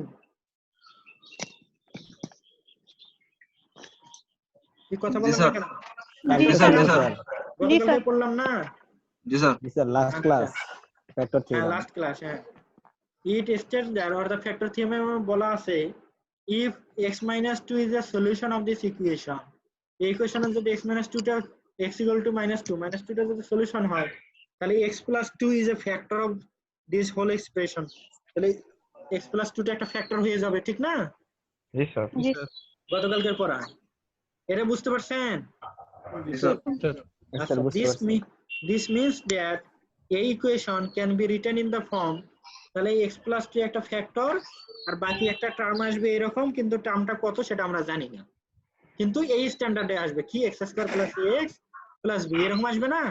Speaker 1: কি কথা বলেন না কেন?
Speaker 6: জি
Speaker 9: স্যার,
Speaker 6: স্যার।
Speaker 9: স্যার।
Speaker 1: গতকালকে পড়লাম না?
Speaker 8: জি sir.
Speaker 4: Yes, sir, last class. Factor
Speaker 1: হ্যাঁ,
Speaker 4: theorem.
Speaker 1: Last class. হ্যাঁ, it states that or the factor theorem বলা আছে if x - 2 is a solution of this equation, এই ইকুয়েশনের যদি x - 2 টা x = -2 টা যদি সলিউশন হয়, তাহলে x + 2 is a factor of this whole expression, তাহলে x + 2 টা একটা ফ্যাক্টর হয়ে যাবে, ঠিক না?
Speaker 7: জি স্যার।
Speaker 6: জি
Speaker 1: গতকালকের পড়া এটা বুঝতে পারছেন?
Speaker 8: জি স্যার।
Speaker 4: Yes, sir, বুঝতে পারছি।
Speaker 1: This means that a equation can be written in the form, তাহলে x + 2 একটা ফ্যাক্টর আর বাকি একটা টার্ম আসবে এরকম, কিন্তু টার্মটা কত সেটা আমরা জানি না, কিন্তু এই স্ট্যান্ডার্ডে আসবে কি x² + ax + b এরকম আসবে না?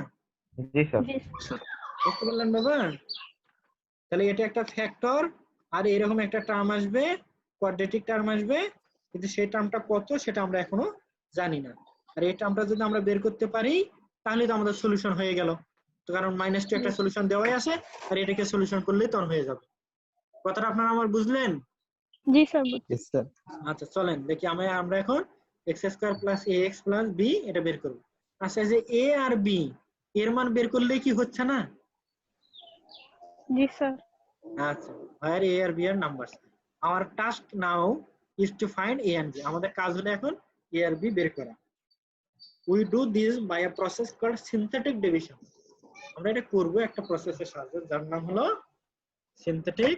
Speaker 7: জি স্যার।
Speaker 1: বুঝতে পারলেন বাবা? তাহলে এটা একটা ফ্যাক্টর আর এরকম একটা টার্ম আসবে, কোয়াড্রেটিক টার্ম আসবে, কিন্তু সেই টার্মটা কত সেটা আমরা এখনো জানি না। আর এই টার্মটা যদি আমরা বের করতে পারি তাহলে তো আমাদের সলিউশন হয়ে গেল, তো কারণ -2 একটা সলিউশন দেওয়াই আছে আর এটাকে সলিউশন করলেই তখন হয়ে যাবে। কথাটা আপনারা আমার বুঝলেন?
Speaker 6: জি স্যার
Speaker 4: Yes, sir.
Speaker 1: আচ্ছা চলেন দেখি আমরা এখন x square plus ax plus b এটা বের করব। আচ্ছা এই যে a আর b এর মান বের করলে কি হচ্ছে না?
Speaker 6: জি স্যার
Speaker 1: আচ্ছা where a আর b are numbers. Our task now is to find a and b. আমাদের কাজ হলো এখন a আর b বের করা। We do this by a process called synthetic division. আমরা এটা করব একটা প্রসেসের সাহায্যে যার নাম হলো সিনথেটিক।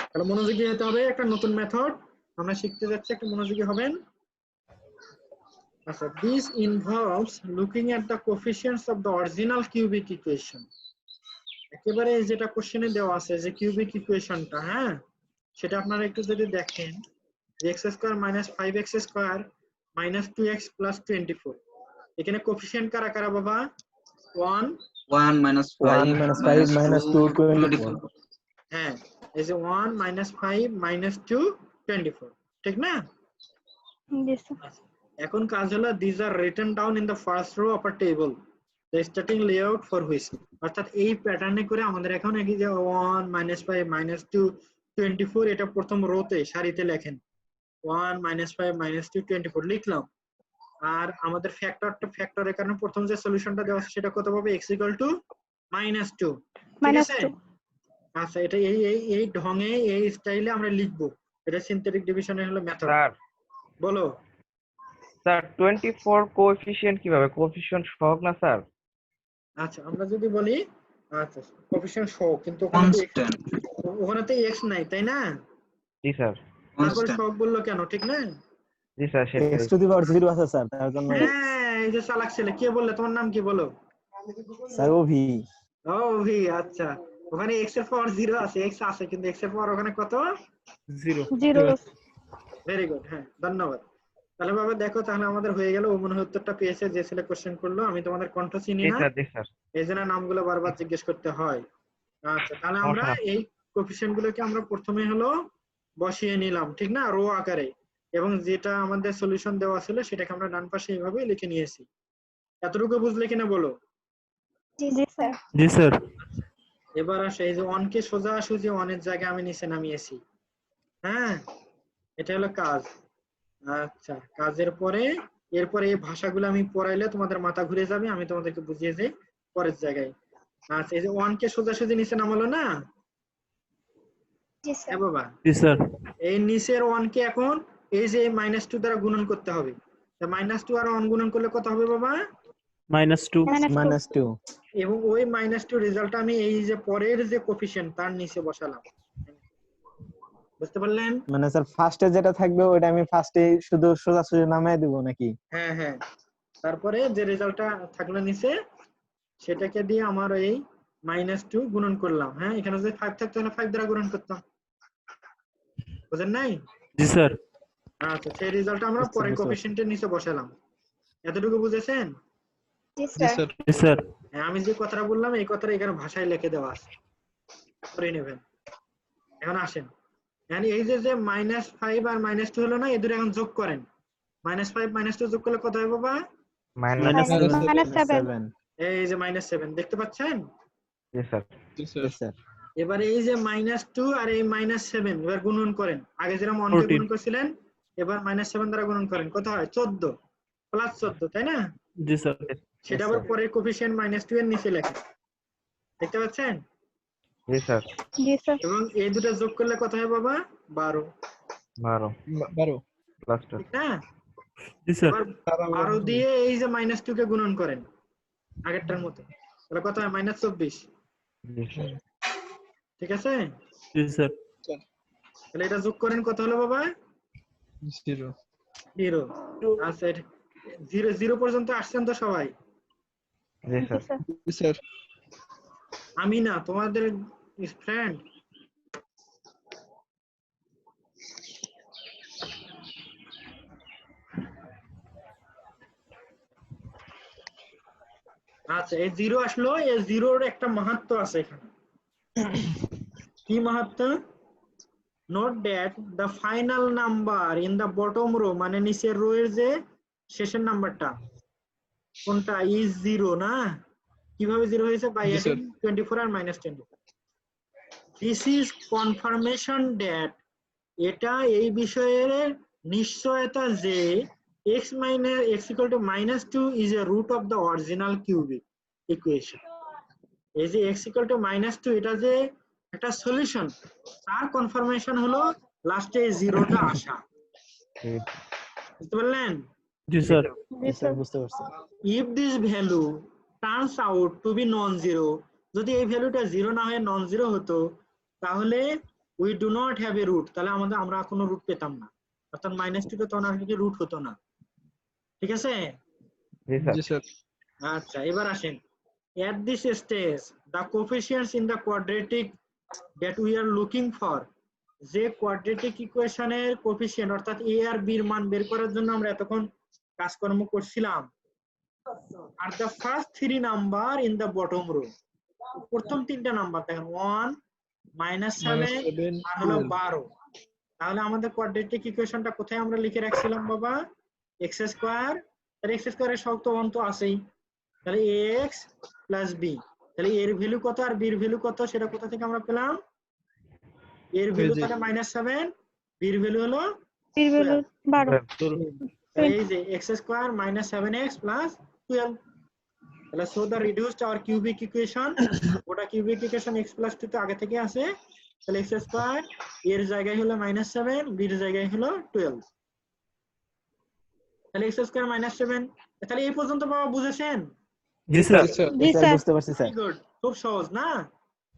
Speaker 1: তাহলে মনোযোগী হতে হবে, একটা নতুন মেথড আমরা শিখতে যাচ্ছি, একটা মনোযোগী হবেন। আচ্ছা, this involves looking at the coefficients of the original cubic equation. একেবারে যেটা কোশ্চেনে দেওয়া আছে যে কিউবিক ইকুয়েশনটা, হ্যাঁ সেটা আপনারা একটু যদি দেখেন x square minus 5x square minus 2x plus 24, এখানে কোফিশিয়েন্ট কারা কারা বাবা? 1
Speaker 8: 1 minus
Speaker 4: 1
Speaker 8: 5
Speaker 4: minus 5 minus 2 24.
Speaker 1: হ্যাঁ এই যে 1 minus 5 minus 2 24, ঠিক না?
Speaker 6: জি স্যার
Speaker 1: এখন কাজ হলো these are written down in the first row of a table, the starting layout for which, অর্থাৎ এই প্যাটার্নে করে আমাদের এখন এই যে 1 minus 5 minus 2 24 এটা প্রথম রোতে সারিতে লেখেন 1 minus 5 minus 2 24 লিখলাম। আর আমাদের ফ্যাক্টরের কারণে প্রথম যে সলিউশনটা দেওয়া আছে সেটা কত পাবে? x = -2, ঠিক আছে? আচ্ছা এটা এই ঢঙে এই স্টাইলে আমরা লিখবো, এটা সিনথেটিক ডিভিশনের হলো মেথড।
Speaker 7: স্যার
Speaker 1: বলো
Speaker 7: স্যার 24 কোএফিশিয়েন্ট কিভাবে? কোএফিশিয়েন্ট সহগ না স্যার?
Speaker 1: আচ্ছা আমরা যদি বলি আচ্ছা কোএফিশিয়েন্ট সহ, কিন্তু
Speaker 8: constant
Speaker 1: ওখানে তো x নাই তাই না?
Speaker 7: জি স্যার।
Speaker 1: তারপরে
Speaker 8: constant
Speaker 1: সহ বললো কেন, ঠিক না?
Speaker 7: জি স্যার সেটাই।
Speaker 4: x to the power 0 আছে স্যার, তার জন্য
Speaker 1: হ্যাঁ এই যে চালাক ছেলে, কে বললে? তোমার নাম কি বলো?
Speaker 4: স্যার ওভি।
Speaker 1: ও ভি, আচ্ছা ওখানে x এর পাওয়ার 0 আছে, x আছে কিন্তু x এর পাওয়ার ওখানে কত?
Speaker 3: 0
Speaker 1: ভেরি গুড, হ্যাঁ ধন্যবাদ। তাহলে বাবা দেখো, তাহলে আমাদের হয়ে গেল। ও মনে হয় উত্তরটা পেয়েছে যে ছেলে কোশ্চেন করলো। আমি তোমাদের কণ্ঠ চিনি
Speaker 7: জি
Speaker 1: না,
Speaker 7: স্যার জি স্যার।
Speaker 1: এই জন্য নামগুলো বারবার জিজ্ঞেস করতে হয়। আচ্ছা তাহলে আমরা এই কোএফিশিয়েন্ট গুলোকে আমরা প্রথমে হলো বসিয়ে নিলাম, ঠিক না, রো আকারে, এবং যেটা আমাদের সলিউশন দেওয়া ছিল সেটাকে আমরা ডান পাশে এইভাবে লিখে নিয়েছি। এতটুকু বুঝলে কিনা বলো?
Speaker 6: জি স্যার
Speaker 3: জি স্যার
Speaker 1: এবার আসে এই যে 1 কে সোজাসুজি 1 এর জায়গায় আমি নিচে নামিয়েছি, হ্যাঁ এটা হলো কাজ। আচ্ছা কাজের পরে এরপরে এই ভাষাগুলো আমি পড়াইলে তোমাদের মাথা ঘুরে যাবে, আমি তোমাদেরকে বুঝিয়ে যাই পরের জায়গায়। আচ্ছা এই যে 1 কে সোজাসুজি নিচে নামালো না?
Speaker 6: জি
Speaker 1: হ্যাঁ বাবা,
Speaker 3: জি স্যার
Speaker 1: এই নিচের 1 কে এখন এই যে -2 দ্বারা গুণন করতে হবে। তা -2 আর 1 গুণন করলে কত হবে বাবা?
Speaker 3: -2
Speaker 4: -2
Speaker 1: এবং ওই -2 রেজাল্টটা আমি এই যে পরের যে কোএফিশিয়েন্ট তার নিচে বসালাম, বুঝতে পারলেন?
Speaker 4: মানে স্যার ফার্স্টে যেটা থাকবে ওটা আমি ফার্স্টে শুধু সোজাসুজি নামায় দেব নাকি?
Speaker 1: হ্যাঁ হ্যাঁ, তারপরে যে রেজাল্টটা থাকলো নিচে সেটাকে দিয়ে আমার এই -2 গুণন করলাম। হ্যাঁ এখানে যদি 5 থাকতো তাহলে 5 দ্বারা গুণন করতাম, বুঝেন নাই?
Speaker 3: জি স্যার
Speaker 1: আচ্ছা সেই রেজাল্টটা আমরা পরের কোএফিশিয়েন্টের নিচে বসালাম। এতটুকু বুঝেছেন?
Speaker 6: জি
Speaker 3: জি স্যার জি স্যার
Speaker 1: হ্যাঁ আমি যে কথাটা বললাম এই কথাটা এখানে ভাষায় লিখে দেওয়া আছে, করে নেবেন। এখন আসেন, মানে এই যে -5 আর -2 হলো না, এই দুটো এখন যোগ করেন। -5 -2 যোগ করলে কত হবে বাবা?
Speaker 4: -7
Speaker 1: এই যে -7 দেখতে পাচ্ছেন?
Speaker 7: জি স্যার।
Speaker 2: জি
Speaker 4: Yes,
Speaker 2: স্যার।
Speaker 4: sir.
Speaker 1: এবারে এই যে -2 আর এই -7 এবার গুণন করেন। আগে যেরকম 1 কে
Speaker 3: 14
Speaker 1: গুণন করছিলেন, এবার -7 দ্বারা গুণন করেন, কত হয়? 14 প্লাস 14, তাই না?
Speaker 3: জি স্যার
Speaker 1: সেটা
Speaker 4: Yes,
Speaker 1: আবার
Speaker 4: sir.
Speaker 1: পরের কোএফিশিয়েন্ট -2 এর নিচে লেখেন, দেখতে পাচ্ছেন?
Speaker 7: জি স্যার।
Speaker 6: জি স্যার
Speaker 1: এবং এই দুটো যোগ করলে কত হয় বাবা? 12,
Speaker 7: 12
Speaker 2: 12
Speaker 7: প্লাস 2।
Speaker 1: ঠিক না?
Speaker 3: জি স্যার
Speaker 1: এবার 12 দিয়ে এই যে -2 কে গুণন করেন আগেরটার মতো, তাহলে কত হয়? -24,
Speaker 7: জি স্যার।
Speaker 1: ঠিক আছে?
Speaker 3: জি স্যার
Speaker 1: তাহলে এটা যোগ করেন, কত হলো বাবা?
Speaker 2: 0
Speaker 1: 0। আচ্ছা 0 পর্যন্ত আসছেন তো সবাই?
Speaker 7: জি স্যার।
Speaker 2: জি স্যার।
Speaker 1: আমি না, তোমাদের ফ্রেন্ড। আচ্ছা এই 0 আসলো, এই 0-র একটা মাহাত্ম্য আছে এখানে। কি মাহাত্ম্য? Note that the final number in the bottom row, মানে নিচের রো এর যে শেষের নাম্বারটা কোনটা, ইজ 0 না? কিভাবে 0 হয়েছে? বাই
Speaker 2: জি,
Speaker 1: অ্যাডিং
Speaker 2: স্যার।
Speaker 1: 24 আর -24। দিস ইজ কনফার্মেশন দ্যাট, এটা এই বিষয়ের নিশ্চয়তা যে x minus x equal to -2 is a root of the original cubic equation. এই যে x equal to -2 এটা যে একটা সলিউশন, তার কনফার্মেশন হলো লাস্টে জিরোটা আসা। বুঝতে পারলেন?
Speaker 3: জি স্যার।
Speaker 4: স্যার বুঝতে পারছি।
Speaker 1: if this value turns out to be non-zero, যদি এই ভ্যালুটা জিরো না হয়ে নন জিরো হতো তাহলে we do not have a root, তাহলে আমরা কোনো রুট পেতাম না, অর্থাৎ -2 টা তখন আর কি রুট হতো না। ঠিক আছে?
Speaker 2: জি স্যার।
Speaker 1: আচ্ছা, এবার আসেন, at this stage the coefficients in the quadratic that we are looking for, যে কোয়াড্রেটিক ইকুয়েশনের কোএফিসিয়েন্ট অর্থাৎ a আর b এর মান বের করার জন্য আমরা এতক্ষণ কাজকর্ম করছিলাম, আর the first 3 number in the bottom row, প্রথম তিনটা নাম্বার দেখেন 1 -7 আর হলো 12, তাহলে আমাদের কোয়াড্রেটিক ইকুয়েশনটা কোথায় আমরা লিখে রাখছিলাম বাবা? x স্কয়ার, আর x স্কয়ারের সহগ তো 1 তো আছেই, তাহলে ax + b, তাহলে এর ভ্যালু কত আর b এর ভ্যালু কত সেটা কোথা থেকে আমরা পেলাম? এর ভ্যালু তাহলে -7, b এর ভ্যালু হলো
Speaker 6: 12।
Speaker 1: তাহলে এই যে x স্কয়ার -7x + 12, তাহলে so the reduced our cubic equation, ওটা কিউবিক ইকুয়েশন x + 2 তে আগে থেকে আছে, তাহলে x স্কয়ার এর জায়গায় হলো -7, b এর জায়গায় হলো 12, তাহলে x স্কয়ার -7, তাহলে এই পর্যন্ত বাবা বুঝেছেন?
Speaker 3: জি স্যার।
Speaker 6: জি
Speaker 4: স্যার
Speaker 6: স্যার।
Speaker 4: বুঝতে পারছি স্যার।
Speaker 1: গুড, খুব সহজ না?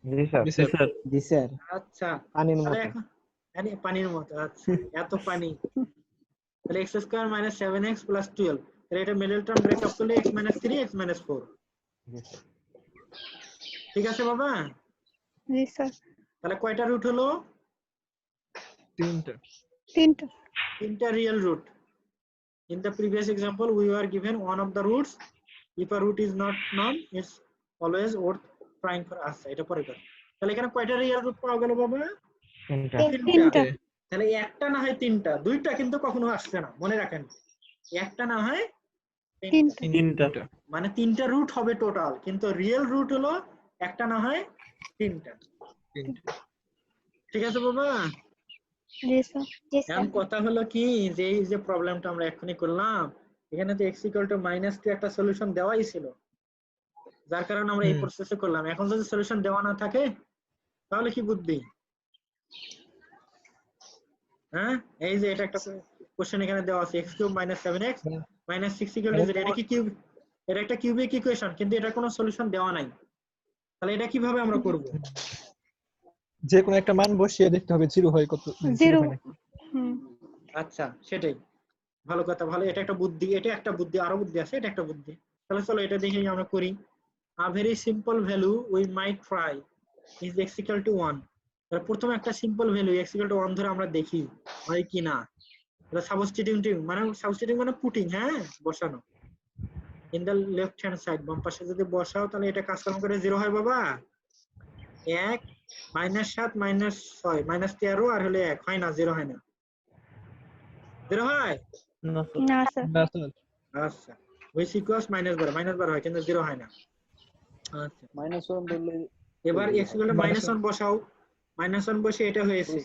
Speaker 7: জি স্যার।
Speaker 3: জি স্যার।
Speaker 4: জি স্যার।
Speaker 1: আচ্ছা,
Speaker 4: পানির
Speaker 1: তাহলে
Speaker 4: মতো।
Speaker 1: এখন পানির মতো, আচ্ছা এত পানি, তাহলে x স্কয়ার -7x + 12, তাহলে এটা মিডল টার্ম ব্রেকআপ করলে x - 3 x - 4, ঠিক আছে বাবা?
Speaker 6: জি স্যার।
Speaker 1: তাহলে কয়টা রুট হলো?
Speaker 2: 3টা।
Speaker 1: তিনটা real root. In the previous example, we were given one of the roots. If a root is not known, it's always worth trying for us. এটা পরে কথা। তাহলে এখানে কয়টা রিয়েল রুট পাওয়া গেল বাবা?
Speaker 6: তিনটা।
Speaker 1: তাহলে একটা না হয় তিনটা, দুইটা কিন্তু কখনো আসছে না, মনে রাখেন। একটা না হয়
Speaker 6: তিনটা।
Speaker 3: তিনটা।
Speaker 1: মানে তিনটা রুট হবে টোটাল, কিন্তু রিয়েল রুট হলো একটা না হয় তিনটা। ঠিক আছে বাবা?
Speaker 6: জি স্যার।
Speaker 1: এখন কথা হলো কি, যে এই যে প্রবলেমটা আমরা এখনই করলাম, এখানে তো x = -2 একটা সলিউশন দেওয়াই ছিল, যার কারণে আমরা এই প্রসেসে করলাম। এখন যদি সলিউশন দেওয়া না থাকে তাহলে কি বুদ্ধি? হ্যাঁ, এই যে এটা একটা কোশ্চেন এখানে দেওয়া আছে, x³ - 7x - 6 = 0, এটা কি কিউব, এটা একটা কিউবিক ইকুয়েশন, কিন্তু এটা কোনো সলিউশন দেওয়া নাই, তাহলে এটা কিভাবে আমরা করব?
Speaker 2: যে কোনো একটা মান বসিয়ে দেখতে হবে জিরো হয় কত,
Speaker 6: জিরো।
Speaker 2: হয় নাকি।
Speaker 1: আচ্ছা, সেটাই ভালো কথা, ভালো, এটা একটা বুদ্ধি, এটা একটা বুদ্ধি, আরো বুদ্ধি আছে, এটা একটা বুদ্ধি। তাহলে চলো এটা দেখেই আমরা করি। A very simple value we might try is x = 1, তাহলে প্রথমে একটা সিম্পল ভ্যালু x = 1 ধরে আমরা দেখি হয় কি না। তাহলে সাবস্টিটিউটিং মানে পুটিং, হ্যাঁ, বসানো in the left hand side, বাম পাশে যদি বসাও তাহলে এটা কাজকর্ম করে 0 হয় বাবা। 1 -7 -6 -13 আর হলে 1 হয় না, 0 হয় না, 0 হয়
Speaker 6: না স্যার।
Speaker 2: না স্যার।
Speaker 1: আচ্ছা, which equals -12 হয়, কিন্তু 0 হয় না। আচ্ছা,
Speaker 10: -1 বললে
Speaker 1: এবার x = -1 বসাও, -1 বসে এটা হয়েছে,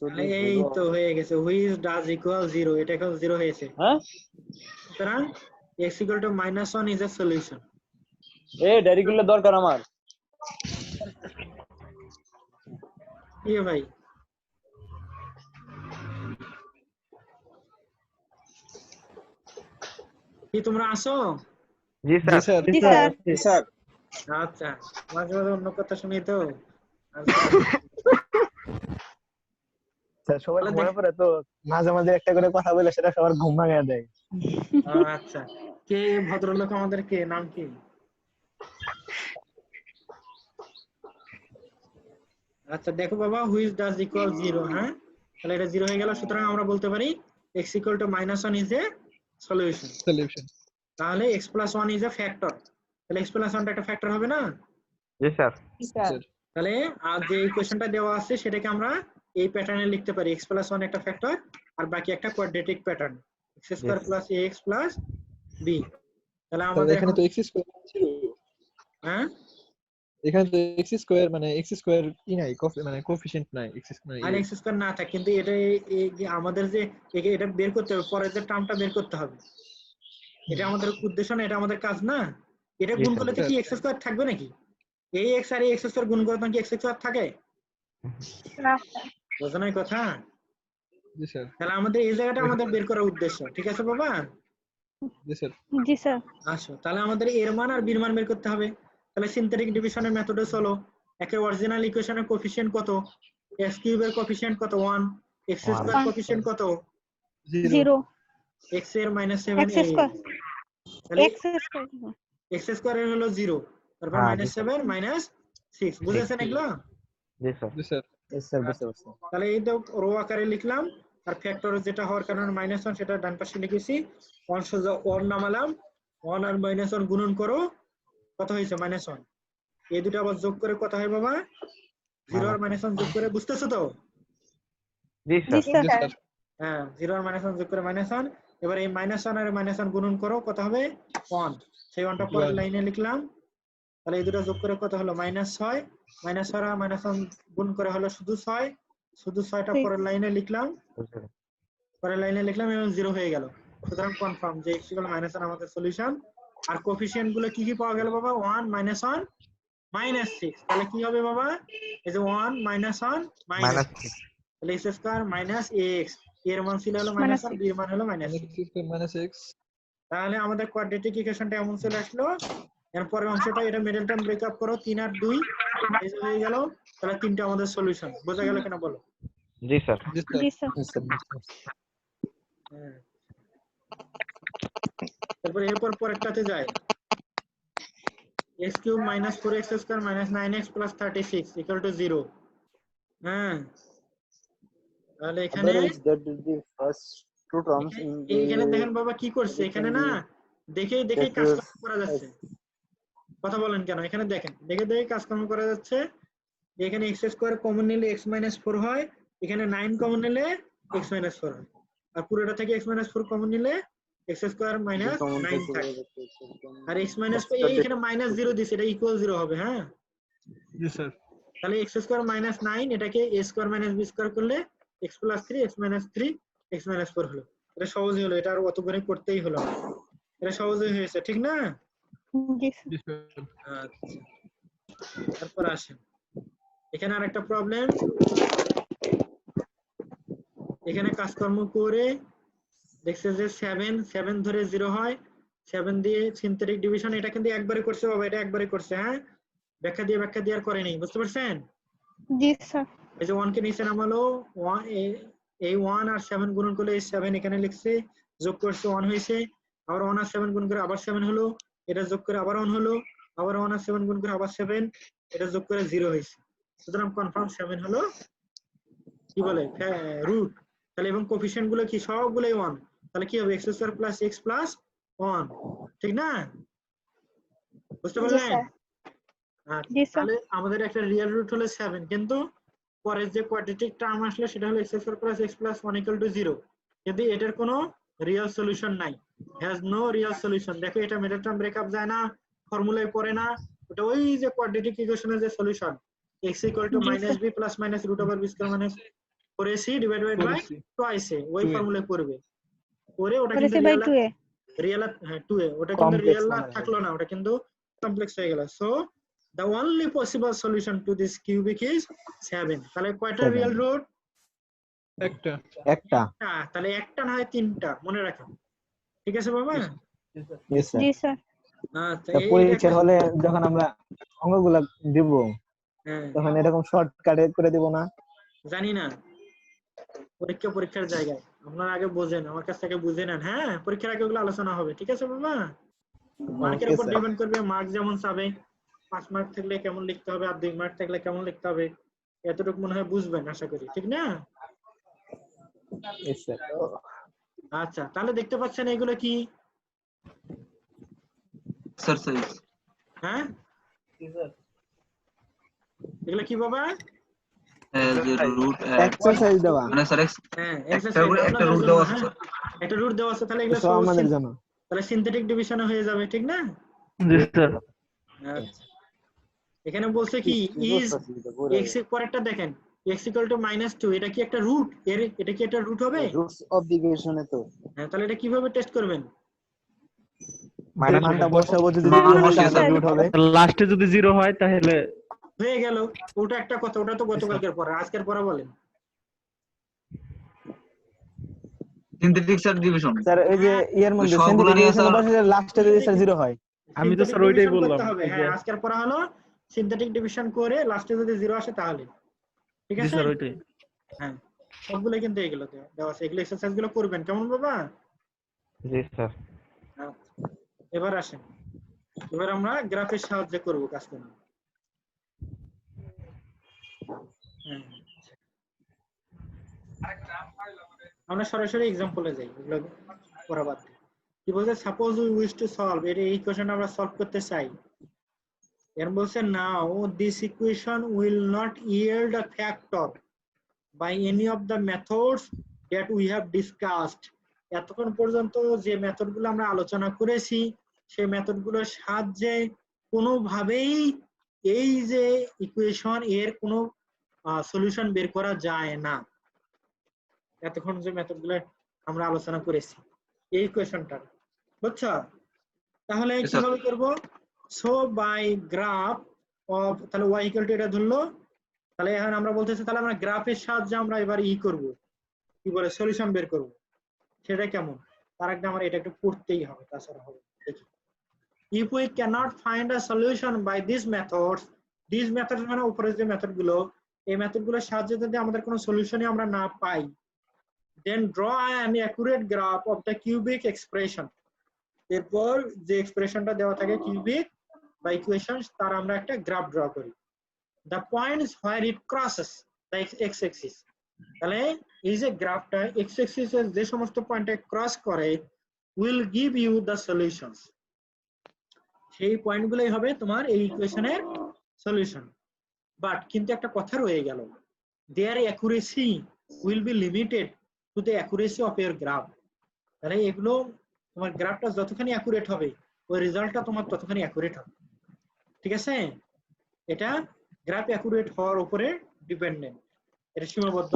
Speaker 1: তাহলে এই তো হয়ে গেছে, which does equal 0, এটা এখন 0 হয়েছে।
Speaker 10: হ্যাঁ,
Speaker 1: সুতরাং x = -1 is a solution.
Speaker 10: Diary গুলো দরকার আমার।
Speaker 1: ইয়ে ভাই, কি তোমরা আসো?
Speaker 7: জি
Speaker 2: জি
Speaker 7: স্যার।
Speaker 2: স্যার।
Speaker 6: জি স্যার।
Speaker 5: স্যার
Speaker 1: আচ্ছা, মাঝে মাঝে অন্য কথা শুনি তো। আচ্ছা,
Speaker 4: স্যার সবার
Speaker 1: তাহলে
Speaker 4: মনে পড়ে তো, মাঝে মাঝে একটা করে কথা বলে সেটা সবার ঘুম ভাঙিয়ে দেয়।
Speaker 1: আচ্ছা, কে ভদ্রলোক আমাদের, কে নাম কি? আচ্ছা দেখো বাবা, হুইচ ডাজ ইকুয়াল 0, হ্যাঁ, তাহলে এটা 0 হয়ে গেল। সুতরাং আমরা বলতে পারি x = -1 is a solution.
Speaker 2: Solution.
Speaker 1: তাহলে x + 1 ইজ এ ফ্যাক্টর, তাহলে x + 1 টা একটা ফ্যাক্টর হবে না?
Speaker 7: জি স্যার।
Speaker 1: তাহলে আর যে ইকুয়েশনটা দেওয়া আছে সেটাকে আমরা এই প্যাটার্নে লিখতে পারি, x + 1 একটা ফ্যাক্টর আর বাকি একটা quadratic pattern, x² + ax + b। তাহলে
Speaker 2: তাহলে
Speaker 1: আমাদের
Speaker 2: এখানে
Speaker 1: এখন,
Speaker 2: তো x স্কয়ার ছিল।
Speaker 1: হ্যাঁ,
Speaker 2: এখানে তো x স্কয়ার মানে x স্কয়ার ই নাই মানে কোএফিশিয়েন্ট নাই x মানে
Speaker 1: আর এক্স স্কয়ার না থাকে, কিন্তু এটা আমাদের যে এটা বের করতে হবে, পরের যে টার্মটা বের করতে হবে, এটা আমাদের উদ্দেশ্য না, এটা আমাদের কাজ না। এটা গুণ করলে তো কি এক্স স্কয়ার থাকবে নাকি? এই এক্স আর এই এক্স স্কয়ার গুণ করলে তো কি এক্স স্কয়ার থাকে? বোঝা নাই কথা?
Speaker 2: জি স্যার।
Speaker 1: তাহলে আমাদের এই জায়গাটা আমাদের বের করার উদ্দেশ্য, ঠিক আছে বাবা?
Speaker 2: জি স্যার।
Speaker 6: জি স্যার।
Speaker 1: আসো, তাহলে আমাদের এর মান আর বির মান বের করতে হবে। তাহলে সিনথেটিক ডিভিশনের মেথডে চলো। একের অরিজিনাল ইকুয়েশনের কোএফিশিয়েন্ট কত? x কিউবের কোএফিশিয়েন্ট কত? 1। x স্কয়ার কোএফিশিয়েন্ট কত?
Speaker 6: 0।
Speaker 1: x এর -7
Speaker 6: x স্কয়ার
Speaker 1: তাহলে
Speaker 6: x স্কয়ার
Speaker 1: x স্কয়ারের হলো 0, তারপর -7 -6, বুঝেছেন এগুলো?
Speaker 7: জি স্যার।
Speaker 2: জি স্যার।
Speaker 4: yes sir বুঝতে পারছি।
Speaker 1: তাহলে এই তো রো আকারে লিখলাম, আর ফ্যাক্টর যেটা হওয়ার কারণে -1 সেটা ডান পাশে লিখেছি। 1 সোজা 1 নামালাম, 1 আর -1 গুণন করো, কত হয়েছে? -1। এই দুটো আবার যোগ করে কত হয় বাবা? 0 আর -1 যোগ করে, বুঝতেছো তো?
Speaker 7: জি
Speaker 6: জি
Speaker 7: স্যার।
Speaker 2: জি
Speaker 6: স্যার।
Speaker 2: স্যার।
Speaker 1: হ্যাঁ, 0 আর -1 যোগ করে -1। এবার এই -1 আর -1 গুণন করো, কত হবে? 1। সেই 1টা পরের লাইনে লিখলাম। তাহলে এই দুটো যোগ করে কত হলো? -6। -6 আর -1 গুণ করে হলো শুধু 6, শুধু 6টা পরের লাইনে লিখলাম, পরের লাইনে লিখলাম এবং 0 হয়ে গেল। সুতরাং কনফার্ম যে x = -1 আমাদের সলিউশন। আর কোএফিশিয়েন্ট গুলো কি কি পাওয়া গেল বাবা? 1 -1 -6। তাহলে কি হবে বাবা? এই যে 1 -1 -6, তাহলে x স্কয়ার -ax, এর মান ছিল হলো -1, b এর মান হলো -6।
Speaker 2: x
Speaker 1: তাহলে আমাদের কোয়াড্রেটিক ইকুয়েশনটা এমন চলে আসলো। এর পরের অংশটা, এটা মিডল টার্ম ব্রেকআপ করো, 3 আর 2 এই যে হয়ে গেল। তাহলে তিনটা আমাদের সলিউশন। বোঝা গেল কিনা বলো?
Speaker 7: জি স্যার।
Speaker 2: জি স্যার।
Speaker 6: জি স্যার।
Speaker 4: Yes, sir, বুঝতে পারছি।
Speaker 1: হ্যাঁ। তারপর এরপর পরেরটাতে যাই। x³ - 4x² - 9x + 36 = 0। হ্যাঁ, তাহলে এখানে
Speaker 10: Otherwise, that is the first two terms in
Speaker 1: এখানে
Speaker 10: the
Speaker 1: দেখেন বাবা কি করছে, এখানে না দেখেই
Speaker 10: that
Speaker 1: কাজকর্ম
Speaker 10: is
Speaker 1: করা যাচ্ছে। কথা বলেন কেন? এখানে দেখেন, দেখে কাজকর্ম করা যাচ্ছে। এখানে x² কমন নিলে x - 4 হয়, এখানে 9 কমন নিলে x - 4 হয়, আর পুরোটা থেকে x - 4 কমন নিলে x² - 9 থাকে। আর x - এখানে -0 দিছে, এটা ইকুয়াল 0 হবে। হ্যাঁ,
Speaker 2: জি স্যার।
Speaker 1: তাহলে x² - 9 এটাকে a² - b² করলে x + 3 x - 3 x - 4 হলো। এটা সহজই হলো, এটা আর অত করে করতেই হলো না, এটা সহজই হয়েছে, ঠিক না?
Speaker 6: জি স্যার।
Speaker 2: জি স্যার।
Speaker 1: আচ্ছা, তারপর আসেন এখানে আরেকটা প্রবলেম। এখানে কাজকর্ম করে দেখছে যে 7 ধরে 0 হয়, 7 দিয়ে সিনথেটিক ডিভিশন, এটা কিন্তু একবারে করছে বাবা, এটা একবারে করছে। হ্যাঁ, ব্যাখ্যা দিয়ে আর করেনি, বুঝতে পারছেন?
Speaker 6: জি স্যার।
Speaker 1: এই যে 1 কে নিচে নামালো, 1 এই 1 আর 7 গুণন করলে এই 7 এখানে লিখছে, যোগ করছে 1 হয়েছে, আবার 1 আর 7 গুণ করে আবার 7 হলো, এটা যোগ করে আবার 1 হলো, আবার 1 আর 7 গুণ করে আবার 7, এটা যোগ করে 0 হয়েছে। সুতরাং কনফার্ম 7 হলো কি বলে রুট। তাহলে এবং কোএফিশিয়েন্ট গুলো কি? সবগুলোই 1। তাহলে কি হবে? x² + x + 1, ঠিক না? বুঝতে
Speaker 6: জি
Speaker 1: পারলেন?
Speaker 6: স্যার।
Speaker 1: আচ্ছা,
Speaker 6: জি স্যার।
Speaker 1: তাহলে আমাদের একটা রিয়েল রুট হলো 7, কিন্তু পরের যে কোয়াড্রেটিক টার্ম আসলে সেটা হলো x² + x + 1 = 0, কিন্তু এটার কোনো রিয়েল সলিউশন নাই, হ্যাজ নো রিয়েল সলিউশন। দেখো, এটা মিডল টার্ম ব্রেকআপ যায় না, ফর্মুলায় পড়ে না, ওটা ওই যে কোয়াড্রেটিক ইকুয়েশনের যে solution x = -b + -√b² - 4ac / twice a, ওই ফর্মুলায় পড়বে, পরে ওটা কিন্তু
Speaker 6: বাই 2a।
Speaker 1: রিয়েল, হ্যাঁ 2a, ওটা কিন্তু
Speaker 4: Complex
Speaker 1: রিয়েল আর
Speaker 4: বানানো
Speaker 1: থাকলো না, ওটা কিন্তু কমপ্লেক্স হয়ে গেল। So the only possible solution to this cubic is 7। তাহলে কয়টা
Speaker 4: 7
Speaker 1: রিয়েল রুট?
Speaker 2: একটা।
Speaker 4: একটা।
Speaker 1: তাহলে একটা না হয় 3টা, মনে রাখেন, ঠিক আছে বাবা?
Speaker 4: Yes, sir.
Speaker 6: জি স্যার।
Speaker 1: আচ্ছা,
Speaker 4: তা
Speaker 1: এই
Speaker 4: পরীক্ষার হলে যখন আমরা অঙ্কগুলা দিব
Speaker 1: হ্যাঁ,
Speaker 4: তখন এরকম শর্টকাটে করে দিব না?
Speaker 1: জানি না, পরীক্ষার জায়গায় আপনারা আগে বোঝেন, আমার কাছ থেকে বুঝে নেন। হ্যাঁ, পরীক্ষার আগে ওগুলো আলোচনা হবে, ঠিক আছে বাবা? মার্কের
Speaker 4: Okay,
Speaker 1: উপর
Speaker 4: sir.
Speaker 1: ডিপেন্ড করবে, মার্ক যেমন চাবে, 5 মার্ক থাকলে কেমন লিখতে হবে আর 2 মার্ক থাকলে কেমন লিখতে হবে, এতটুকু মনে হয় বুঝবেন আশা করি, ঠিক না?
Speaker 4: Yes, sir.
Speaker 1: আচ্ছা, তাহলে দেখতে পাচ্ছেন এগুলো কি?
Speaker 8: exercise
Speaker 1: হ্যাঁ, এগুলো কি বাবা?
Speaker 8: as a root
Speaker 4: Exercise দেওয়া
Speaker 8: মানে স্যার
Speaker 1: হ্যাঁ,
Speaker 8: একটা
Speaker 1: এক্সারসাইজ
Speaker 8: একটা
Speaker 1: আপনাদের
Speaker 8: রুট
Speaker 1: জন্য।
Speaker 8: দেওয়া আছে
Speaker 1: হ্যাঁ,
Speaker 8: স্যার।
Speaker 1: একটা রুট দেওয়া আছে, তাহলে এগুলো
Speaker 4: সব
Speaker 1: সব
Speaker 4: আমাদের জন্য।
Speaker 1: তাহলে সিনথেটিক ডিভিশনে হয়ে যাবে, ঠিক না?
Speaker 3: জি স্যার।
Speaker 1: আচ্ছা, এখানে বলছে কি ইজ x এর পরেরটা দেখেন x = -2, এটা কি একটা রুট? এটা কি একটা রুট হবে?
Speaker 10: roots of the equation এ তো
Speaker 1: হ্যাঁ, তাহলে এটা কিভাবে টেস্ট করবেন?
Speaker 4: মানটা বসাবো, যদি
Speaker 8: মান
Speaker 4: 0 হয়
Speaker 8: বসিয়ে
Speaker 4: তাহলে
Speaker 8: স্যার।
Speaker 4: রুট হবে।
Speaker 3: লাস্টে যদি 0 হয় তাহলে
Speaker 1: হয়ে গেল। ওটা একটা কথা, ওটা তো গতকালকের পড়া, আজকের পড়া বলেন।
Speaker 8: Synthetic sir division.
Speaker 4: স্যার এই যে এর মধ্যে
Speaker 8: সবগুলো
Speaker 4: সিনথেটিক
Speaker 8: নিয়ে
Speaker 4: ডিভিশন
Speaker 8: স্যার
Speaker 4: বসে লাস্টে যদি স্যার 0 হয়,
Speaker 3: আমি তো
Speaker 1: Synthetic
Speaker 3: স্যার ওইটাই
Speaker 1: division
Speaker 3: বললাম
Speaker 1: করতে হবে।
Speaker 3: এই যে
Speaker 1: হ্যাঁ, আজকের পড়া হলো সিনথেটিক ডিভিশন করে লাস্টে যদি 0 আসে তাহলে ঠিক
Speaker 3: জি
Speaker 1: আছে।
Speaker 3: স্যার ওইটাই।
Speaker 1: হ্যাঁ, সবগুলো কিন্তু এগুলো দেওয়া আছে, এগুলো এক্সারসাইজ গুলো করবেন কেমন বাবা?
Speaker 7: জি স্যার।
Speaker 1: হ্যাঁ। এবার আসেন, এবার আমরা গ্রাফের সাহায্যে করব কাজ করব। হ্যাঁ, আমরা সরাসরি এক্সাম্পলে যাই, এগুলো পড়া বাদ দিই। কি বলছে, suppose we wish to solve, এই ইকুয়েশন আমরা সলভ করতে চাই। এর বলছে now this equation will not yield a factor by any of the methods that we have discussed. এতক্ষণ পর্যন্ত যে মেথডগুলো আমরা আলোচনা করেছি সেই মেথডগুলোর সাহায্যে কোনোভাবেই এই যে ইকুয়েশন এর কোনো সলিউশন বের করা যায় না। এতক্ষণ যে মেথডগুলো আমরা আলোচনা করেছি এই ইকুয়েশনটা, বুঝছো? তাহলে কিভাবে করব? সো বাই গ্রাফ অফ, তাহলে y = এটা ধরলো, তাহলে এখন আমরা বলতেছি তাহলে আমরা গ্রাফের সাহায্যে আমরা এবার করব, কি বলে সলিউশন বের করব। সেটা কেমন? তার আগে আমরা এটা একটু পড়তেই হবে, তাছাড়া হবে। দেখি, if we cannot find a solution by these methods মানে উপরে যে মেথডগুলো, এই মেথডগুলোর সাহায্যে যদি আমাদের কোনো সলিউশনই আমরা না পাই, then draw an accurate graph of the cubic expression. এরপর যে এক্সপ্রেশনটা দেওয়া থাকে কিউবিক বা ইকুয়েশন, তার আমরা একটা গ্রাফ ড্র করি। The points where it crosses the x-axis, তাহলে এই যে গ্রাফটা x-axis এর যে সমস্ত পয়েন্টে ক্রস করে will give you the solutions, সেই পয়েন্টগুলোই হবে তোমার এই ইকুয়েশনের সলিউশন। বাট কিন্তু একটা কথা রয়ে গেল, their accuracy will be limited to the accuracy of your graph. তাহলে এগুলো তোমার গ্রাফটা যতখানি অ্যাকুরেট হবে ওই রেজাল্টটা তোমার ততখানি অ্যাকুরেট হবে, ঠিক আছে? এটা গ্রাফ অ্যাকুরেট হওয়ার উপরে ডিপেন্ডেন্ট, এটা সীমাবদ্ধ।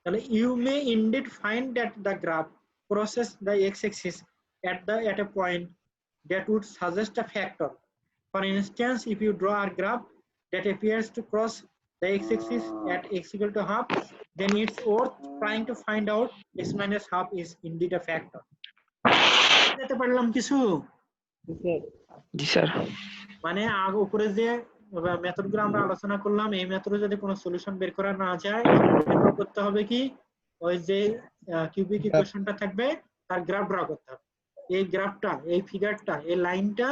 Speaker 1: তাহলে you may indeed find that the graph crosses the x-axis at a point that would suggest a factor. For instance, if you draw a graph that appears to cross the x-axis at x = half, then it's worth trying to find out x - half is indeed a factor. বুঝতে পারলাম কিছু?
Speaker 7: জি sir.
Speaker 1: মানে আগে উপরে যে মেথডগুলো আমরা আলোচনা করলাম, এই মেথডে যদি কোনো সলিউশন বের করা না যায়, এরপর করতে হবে কি, ওই যে কিউবিক ইকুয়েশনটা থাকবে তার গ্রাফ ড্র করতে হবে। এই গ্রাফটা, এই ফিগারটা, এই লাইনটা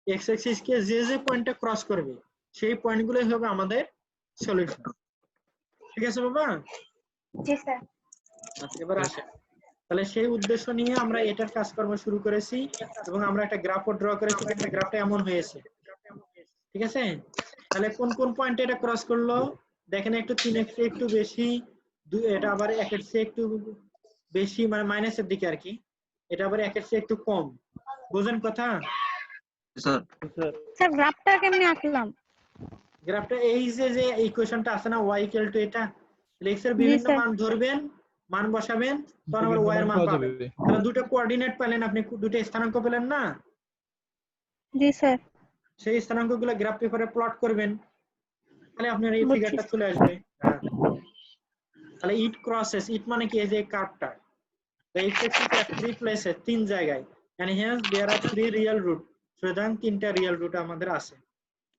Speaker 1: এক্স অ্যাক্সিস কে যে যে পয়েন্টে ক্রস করবে সেই পয়েন্টগুলোই হবে আমাদের সলিউশন, ঠিক আছে বাবা?
Speaker 6: জি স্যার।
Speaker 1: আচ্ছা, এবার আসে, তাহলে সেই উদ্দেশ্য নিয়ে আমরা এটার কাজকর্ম শুরু করেছি এবং আমরা একটা গ্রাফও ড্র করেছি। একটা গ্রাফটা এমন হয়েছে, ঠিক আছে? তাহলে কোন কোন পয়েন্টে এটা ক্রস করলো দেখেন, একটু 3x একটু বেশি, এটা আবার 1 এর চেয়ে একটু বেশি, মানে মাইনাসের দিকে আর কি, এটা আবার 1 এর চেয়ে একটু কম। বুঝেন কথা?
Speaker 8: স্যার
Speaker 6: স্যার গ্রাফটা কেমনে আঁকলাম?
Speaker 1: গ্রাফটা এই যে ইকুয়েশনটা আছে না y = এটা, x এর বিভিন্ন মান ধরবেন, মান বসাবেন, তখন আবার y এর মান পাবেন। তাহলে দুটো কোঅর্ডিনেট পেলেন আপনি, দুটো স্থানাঙ্ক পেলেন না?
Speaker 6: জি স্যার।
Speaker 1: সেই স্থানাঙ্কগুলো গ্রাফ পেপারে প্লট করবেন, তাহলে আপনার এই ফিগারটা চলে আসবে। হ্যাঁ, তাহলে ইট ক্রসেস, ইট মানে কি, এই যে কার্ভটা, the x-axis at 3 places, 3 জায়গায়, and hence there are 3 real root, সুতরাং 3টা রিয়েল রুট আমাদের আছে।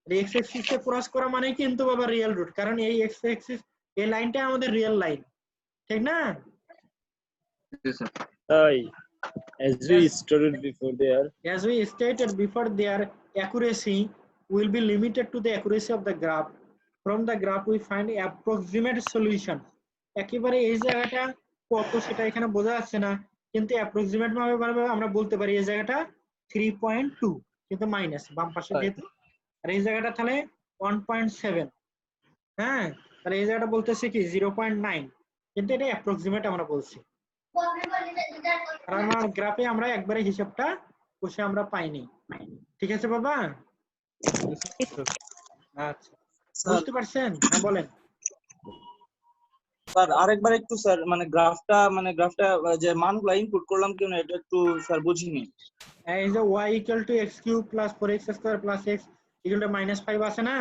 Speaker 1: x-axis কে ক্রস করা মানে কিন্তু বাবা রিয়েল রুট, কারণ এই x-axis, এই লাইনটা আমাদের রিয়েল লাইন, ঠিক না?
Speaker 10: as we stated before, their accuracy will be limited to the accuracy of the graph. From the graph we find approximate solution. একেবারে এই জায়গাটা কত সেটা এখানে বোঝা যাচ্ছে না, কিন্তু অ্যাপ্রক্সিমেট ভাবে আমরা বলতে পারি এই জায়গাটা 3.2, কিন্তু মাইনাস বাম পাশে যেহেতু, আর এই জায়গাটা তাহলে 1.7। হ্যাঁ, তাহলে এই জায়গাটা বলতেছে কি 0.9, কিন্তু এটা অ্যাপ্রক্সিমেট আমরা বলছি, কারণ আমার গ্রাফে আমরা একবারে হিসাবটা কষে আমরা পাইনি, ঠিক আছে বাবা? আচ্ছা বুঝতে পারছেন? হ্যাঁ বলেন।
Speaker 5: স্যার আরেকবার একটু স্যার মানে গ্রাফটা যে মানগুলো ইনপুট করলাম কেন এটা একটু স্যার বুঝিনি।
Speaker 10: এই যে y equal to x cube plus 4x square plus x equal to -5 আছে না?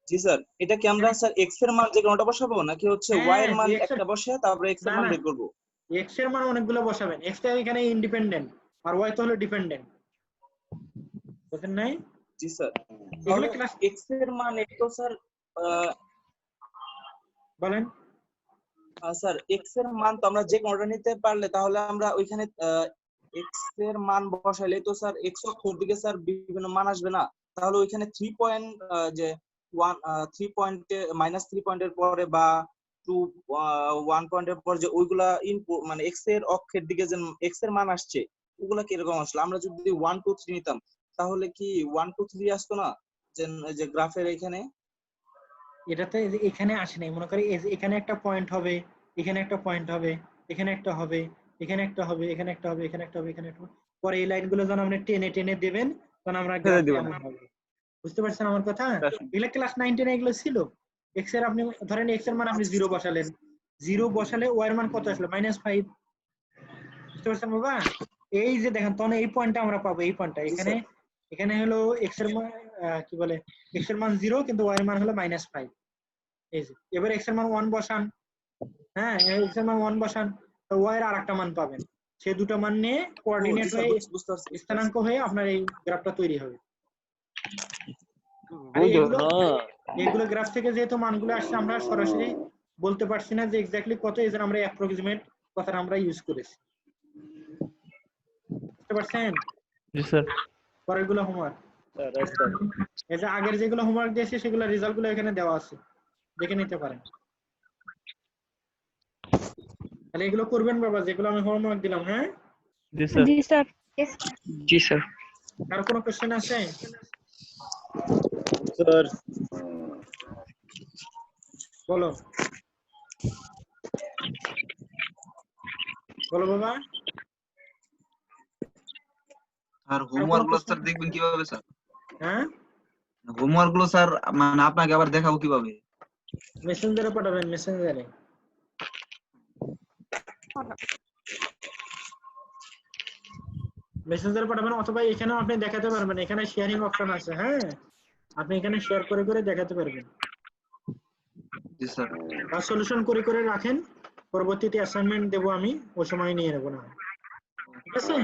Speaker 5: জি স্যার, এটা কি আমরা স্যার x এর মান যে কোনটা বসাবো নাকি হচ্ছে y এর মান
Speaker 10: x এর
Speaker 5: একটা বসে তারপরে x এর
Speaker 10: না
Speaker 5: মান
Speaker 10: না
Speaker 5: বের করব?
Speaker 10: x এর মান অনেকগুলো বসাবেন। x টা এখানে ইন্ডিপেন্ডেন্ট আর y তো হলো ডিপেন্ডেন্ট। বুঝেন নাই?
Speaker 5: জি স্যার।
Speaker 10: এগুলো
Speaker 5: তাহলে
Speaker 10: ক্লাস
Speaker 5: x এর মান একটু স্যার
Speaker 10: বলেন।
Speaker 5: স্যার x এর মান তো আমরা যে কোনটা নিতে পারলে তাহলে আমরা ওইখানে x এর মান বসাইলে তো স্যার x অক্ষর দিকে স্যার বিভিন্ন মান আসবে না, তাহলে ওইখানে 3 পয়েন্ট যে 3 পয়েন্টে -3 পয়েন্টের পরে বা 1 পয়েন্টের পর যে ওইগুলা ইনপুট মানে x এর অক্ষের দিকে যে x এর মান আসছে ওগুলা কি রকম আসলো? আমরা যদি 1 2 3 নিতাম তাহলে কি 1 2 3 আসতো না যে গ্রাফের এখানে?
Speaker 10: এটাতে এই যে এখানে আসে নাই, মনে করি এই যে এখানে একটা পয়েন্ট হবে, এখানে একটা পয়েন্ট হবে, এখানে একটা হবে, এখানে একটা হবে, এখানে একটা হবে, এখানে একটা হবে, এখানে একটা হবে। পরে এই লাইনগুলো যখন আপনি টেনে টেনে দেবেন তখন আমরা গ্রাফ এমন হবে। বুঝতে পারছেন আমার কথা? এগুলো ক্লাস 9 10 এগুলো ছিল। x এর আপনি ধরেন x এর মান আপনি 0 বসালেন, 0 বসালে y এর মান কত আসলো? -5। বুঝতে পারছেন বাবা? এই যে দেখেন তখন এই পয়েন্টটা আমরা পাবো, এই পয়েন্টটা এখানে এখানে হলো x এর মান কি বলে x এর মান 0 কিন্তু y এর মান হলো -5। এই যে এবার x এর মান 1 বসান, হ্যাঁ x এর মান 1 বসান, তো y এর আরেকটা মান পাবেন। সেই দুটো মান নিয়ে কোঅর্ডিনেট হয়ে স্থানাঙ্ক হয়ে আপনার এই গ্রাফটা তৈরি হবে। আর এইগুলো গ্রাফ থেকে যেহেতু মানগুলো আসছে আমরা সরাসরি বলতে পারছি না যে এক্স্যাক্টলি কত, এজন্য আমরা অ্যাপ্রক্সিমেট কথাটা আমরা ইউজ করেছি। বুঝতে পারছেন?
Speaker 3: জি স্যার।
Speaker 10: পরেরগুলো হোমওয়ার্ক। এই যে আগের যেগুলো হোমওয়ার্ক দিয়েছি সেগুলো রেজাল্টগুলো এখানে দেওয়া আছে, দেখে নিতে পারেন। তাহলে এগুলো করবেন বাবা, যেগুলো আমি হোমওয়ার্ক দিলাম। হ্যাঁ
Speaker 3: জি স্যার।
Speaker 6: জি স্যার।
Speaker 9: জি স্যার।
Speaker 10: কার কোনো কোশ্চেন আছে?
Speaker 2: স্যার
Speaker 10: বলো বলো বাবা।
Speaker 8: আর হোমওয়ার্ক গুলো স্যার দেখবেন কিভাবে স্যার?
Speaker 10: হ্যাঁ
Speaker 8: হোমওয়ার্ক গুলো স্যার মানে আপনাকে আবার দেখাবো কিভাবে?
Speaker 10: মেসেঞ্জারে পাঠাবেন, মেসেঞ্জারে। মেসেঞ্জারে পাঠাবেন অথবা এখানেও আপনি দেখাতে পারবেন, এখানে শেয়ারিং অপশন আছে। হ্যাঁ আপনি এখানে শেয়ার করে করে দেখাতে পারবেন।
Speaker 8: জি স্যার।
Speaker 10: আর সলিউশন করে করে রাখেন, পরবর্তীতে অ্যাসাইনমেন্ট দেবো আমি, ওই সময় নিয়ে নেব না, ঠিক আছে?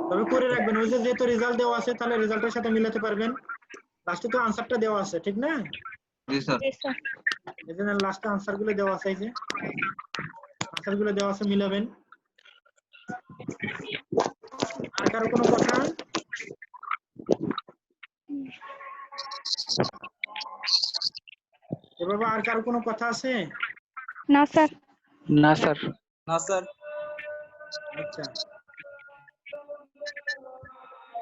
Speaker 10: তবে করে রাখবেন, ওই যে যেহেতু রেজাল্ট দেওয়া আছে তাহলে রেজাল্টের সাথে মিলাতে পারবেন। লাস্টে তো আনসারটা দেওয়া আছে, ঠিক না?
Speaker 8: জি স্যার।
Speaker 10: এই জন্য লাস্টে আনসারগুলো দেওয়া আছে, এই যে আনসারগুলো দেওয়া আছে, মিলাবেন। আর কারো কোনো কথা? এভাবে আর কারো কোনো কথা আছে?
Speaker 6: না স্যার।
Speaker 9: না স্যার।
Speaker 5: না স্যার।
Speaker 10: আচ্ছা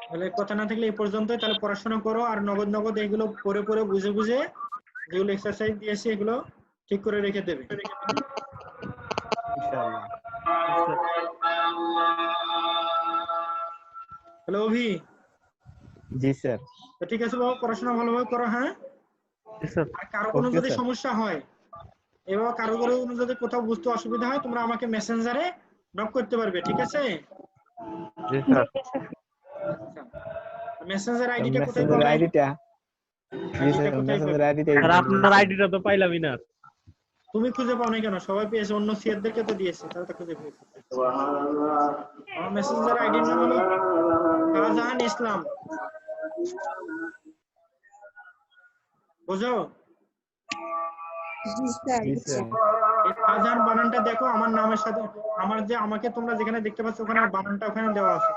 Speaker 10: তাহলে কথা না থাকলে এই পর্যন্তই। তাহলে পড়াশোনা করো আর নগদ নগদ এগুলো পড়ে পড়ে বুঝে বুঝে যেগুলো এক্সারসাইজ দিয়েছি এগুলো ঠিক করে রেখে দেবে।
Speaker 2: ইনশাআল্লাহ।
Speaker 10: হ্যালো অভি।
Speaker 2: জি স্যার।
Speaker 10: তো ঠিক আছে বাবা, পড়াশোনা ভালোভাবে করো। হ্যাঁ
Speaker 3: জি স্যার।
Speaker 10: আর কারো কোনো
Speaker 2: ওকে
Speaker 10: যদি
Speaker 2: স্যার।
Speaker 10: সমস্যা হয় এবার কারো কোনো যদি কোথাও বুঝতে অসুবিধা হয় তোমরা আমাকে মেসেঞ্জারে নক করতে পারবে, ঠিক আছে?
Speaker 3: জি স্যার।
Speaker 10: আচ্ছা মেসেঞ্জার আইডিটা কোথায়
Speaker 2: মেসেঞ্জার
Speaker 10: পাবে?
Speaker 2: আইডিটা জি
Speaker 10: আইডিটা
Speaker 2: স্যার,
Speaker 10: কোথায় পাবে?
Speaker 2: মেসেঞ্জার আইডিটা
Speaker 3: স্যার আপনার আইডিটা তো পাইলামই না।
Speaker 10: তুমি খুঁজে পাও না কেন? সবাই পেয়েছে, অন্য সিয়ারদেরকে তো দিয়েছে, তারা তো খুঁজে পেয়েছে। আমার মেসেঞ্জার আইডির নাম হলো শাহজাহান ইসলাম, বুঝো?
Speaker 2: জি স্যার।
Speaker 10: এই শাহজাহান বানানটা দেখো আমার নামের সাথে, আমার যে আমাকে তোমরা যেখানে দেখতে পাচ্ছ ওখানে বানানটা ওখানে দেওয়া আছে,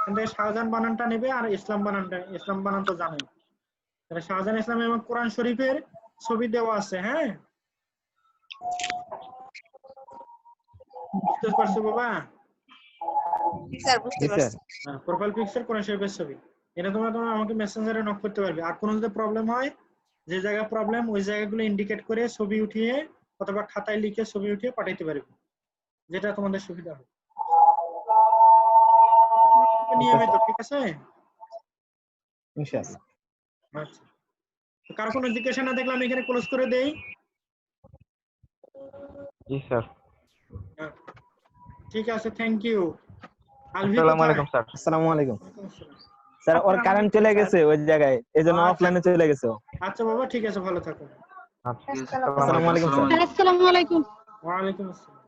Speaker 10: কিন্তু শাহজাহান বানানটা নেবে আর ইসলাম বানানটা, ইসলাম বানান তো জানোই। তাহলে শাহজাহান ইসলাম এবং কোরআন শরীফের ছবি দেওয়া আছে। হ্যাঁ বুঝতে পারছো বাবা?
Speaker 2: জি স্যার।
Speaker 10: প্রোফাইল পিকচার কোরআন শরীফের ছবি, এটা তোমরা আমাকে মেসেঞ্জারে নক করতে পারবে। আর কোনো যদি প্রবলেম হয়, যে জায়গা প্রবলেম ওই জায়গাগুলো ইন্ডিকেট করে ছবি উঠিয়ে অথবা খাতায় লিখে ছবি উঠিয়ে পাঠাইতে পারবে, যেটা তোমাদের সুবিধা হবে নিয়মিত, ঠিক আছে?
Speaker 4: ইনশাআল্লাহ।
Speaker 10: আচ্ছা, তো কার কোনো জিজ্ঞাসা না দেখলে আমি এখানে ক্লোজ করে দেই।
Speaker 7: জি স্যার।
Speaker 10: ঠিক আছে, থ্যাংক ইউ। আলভি
Speaker 7: আসসালামু
Speaker 10: কোথায়?
Speaker 7: আলাইকুম স্যার।
Speaker 4: আসসালামু আলাইকুম স্যার। ওর কারেন্ট চলে গেছে ওই জায়গায়, এইজন্য
Speaker 10: আচ্ছা।
Speaker 4: অফলাইনে চলে গেছে ও।
Speaker 10: আচ্ছা বাবা, ঠিক আছে, ভালো থাকো।
Speaker 7: আচ্ছা,
Speaker 4: আসসালামু আলাইকুম স্যার।
Speaker 6: আসসালামু আলাইকুম।
Speaker 10: ওয়ালাইকুম আসসালাম।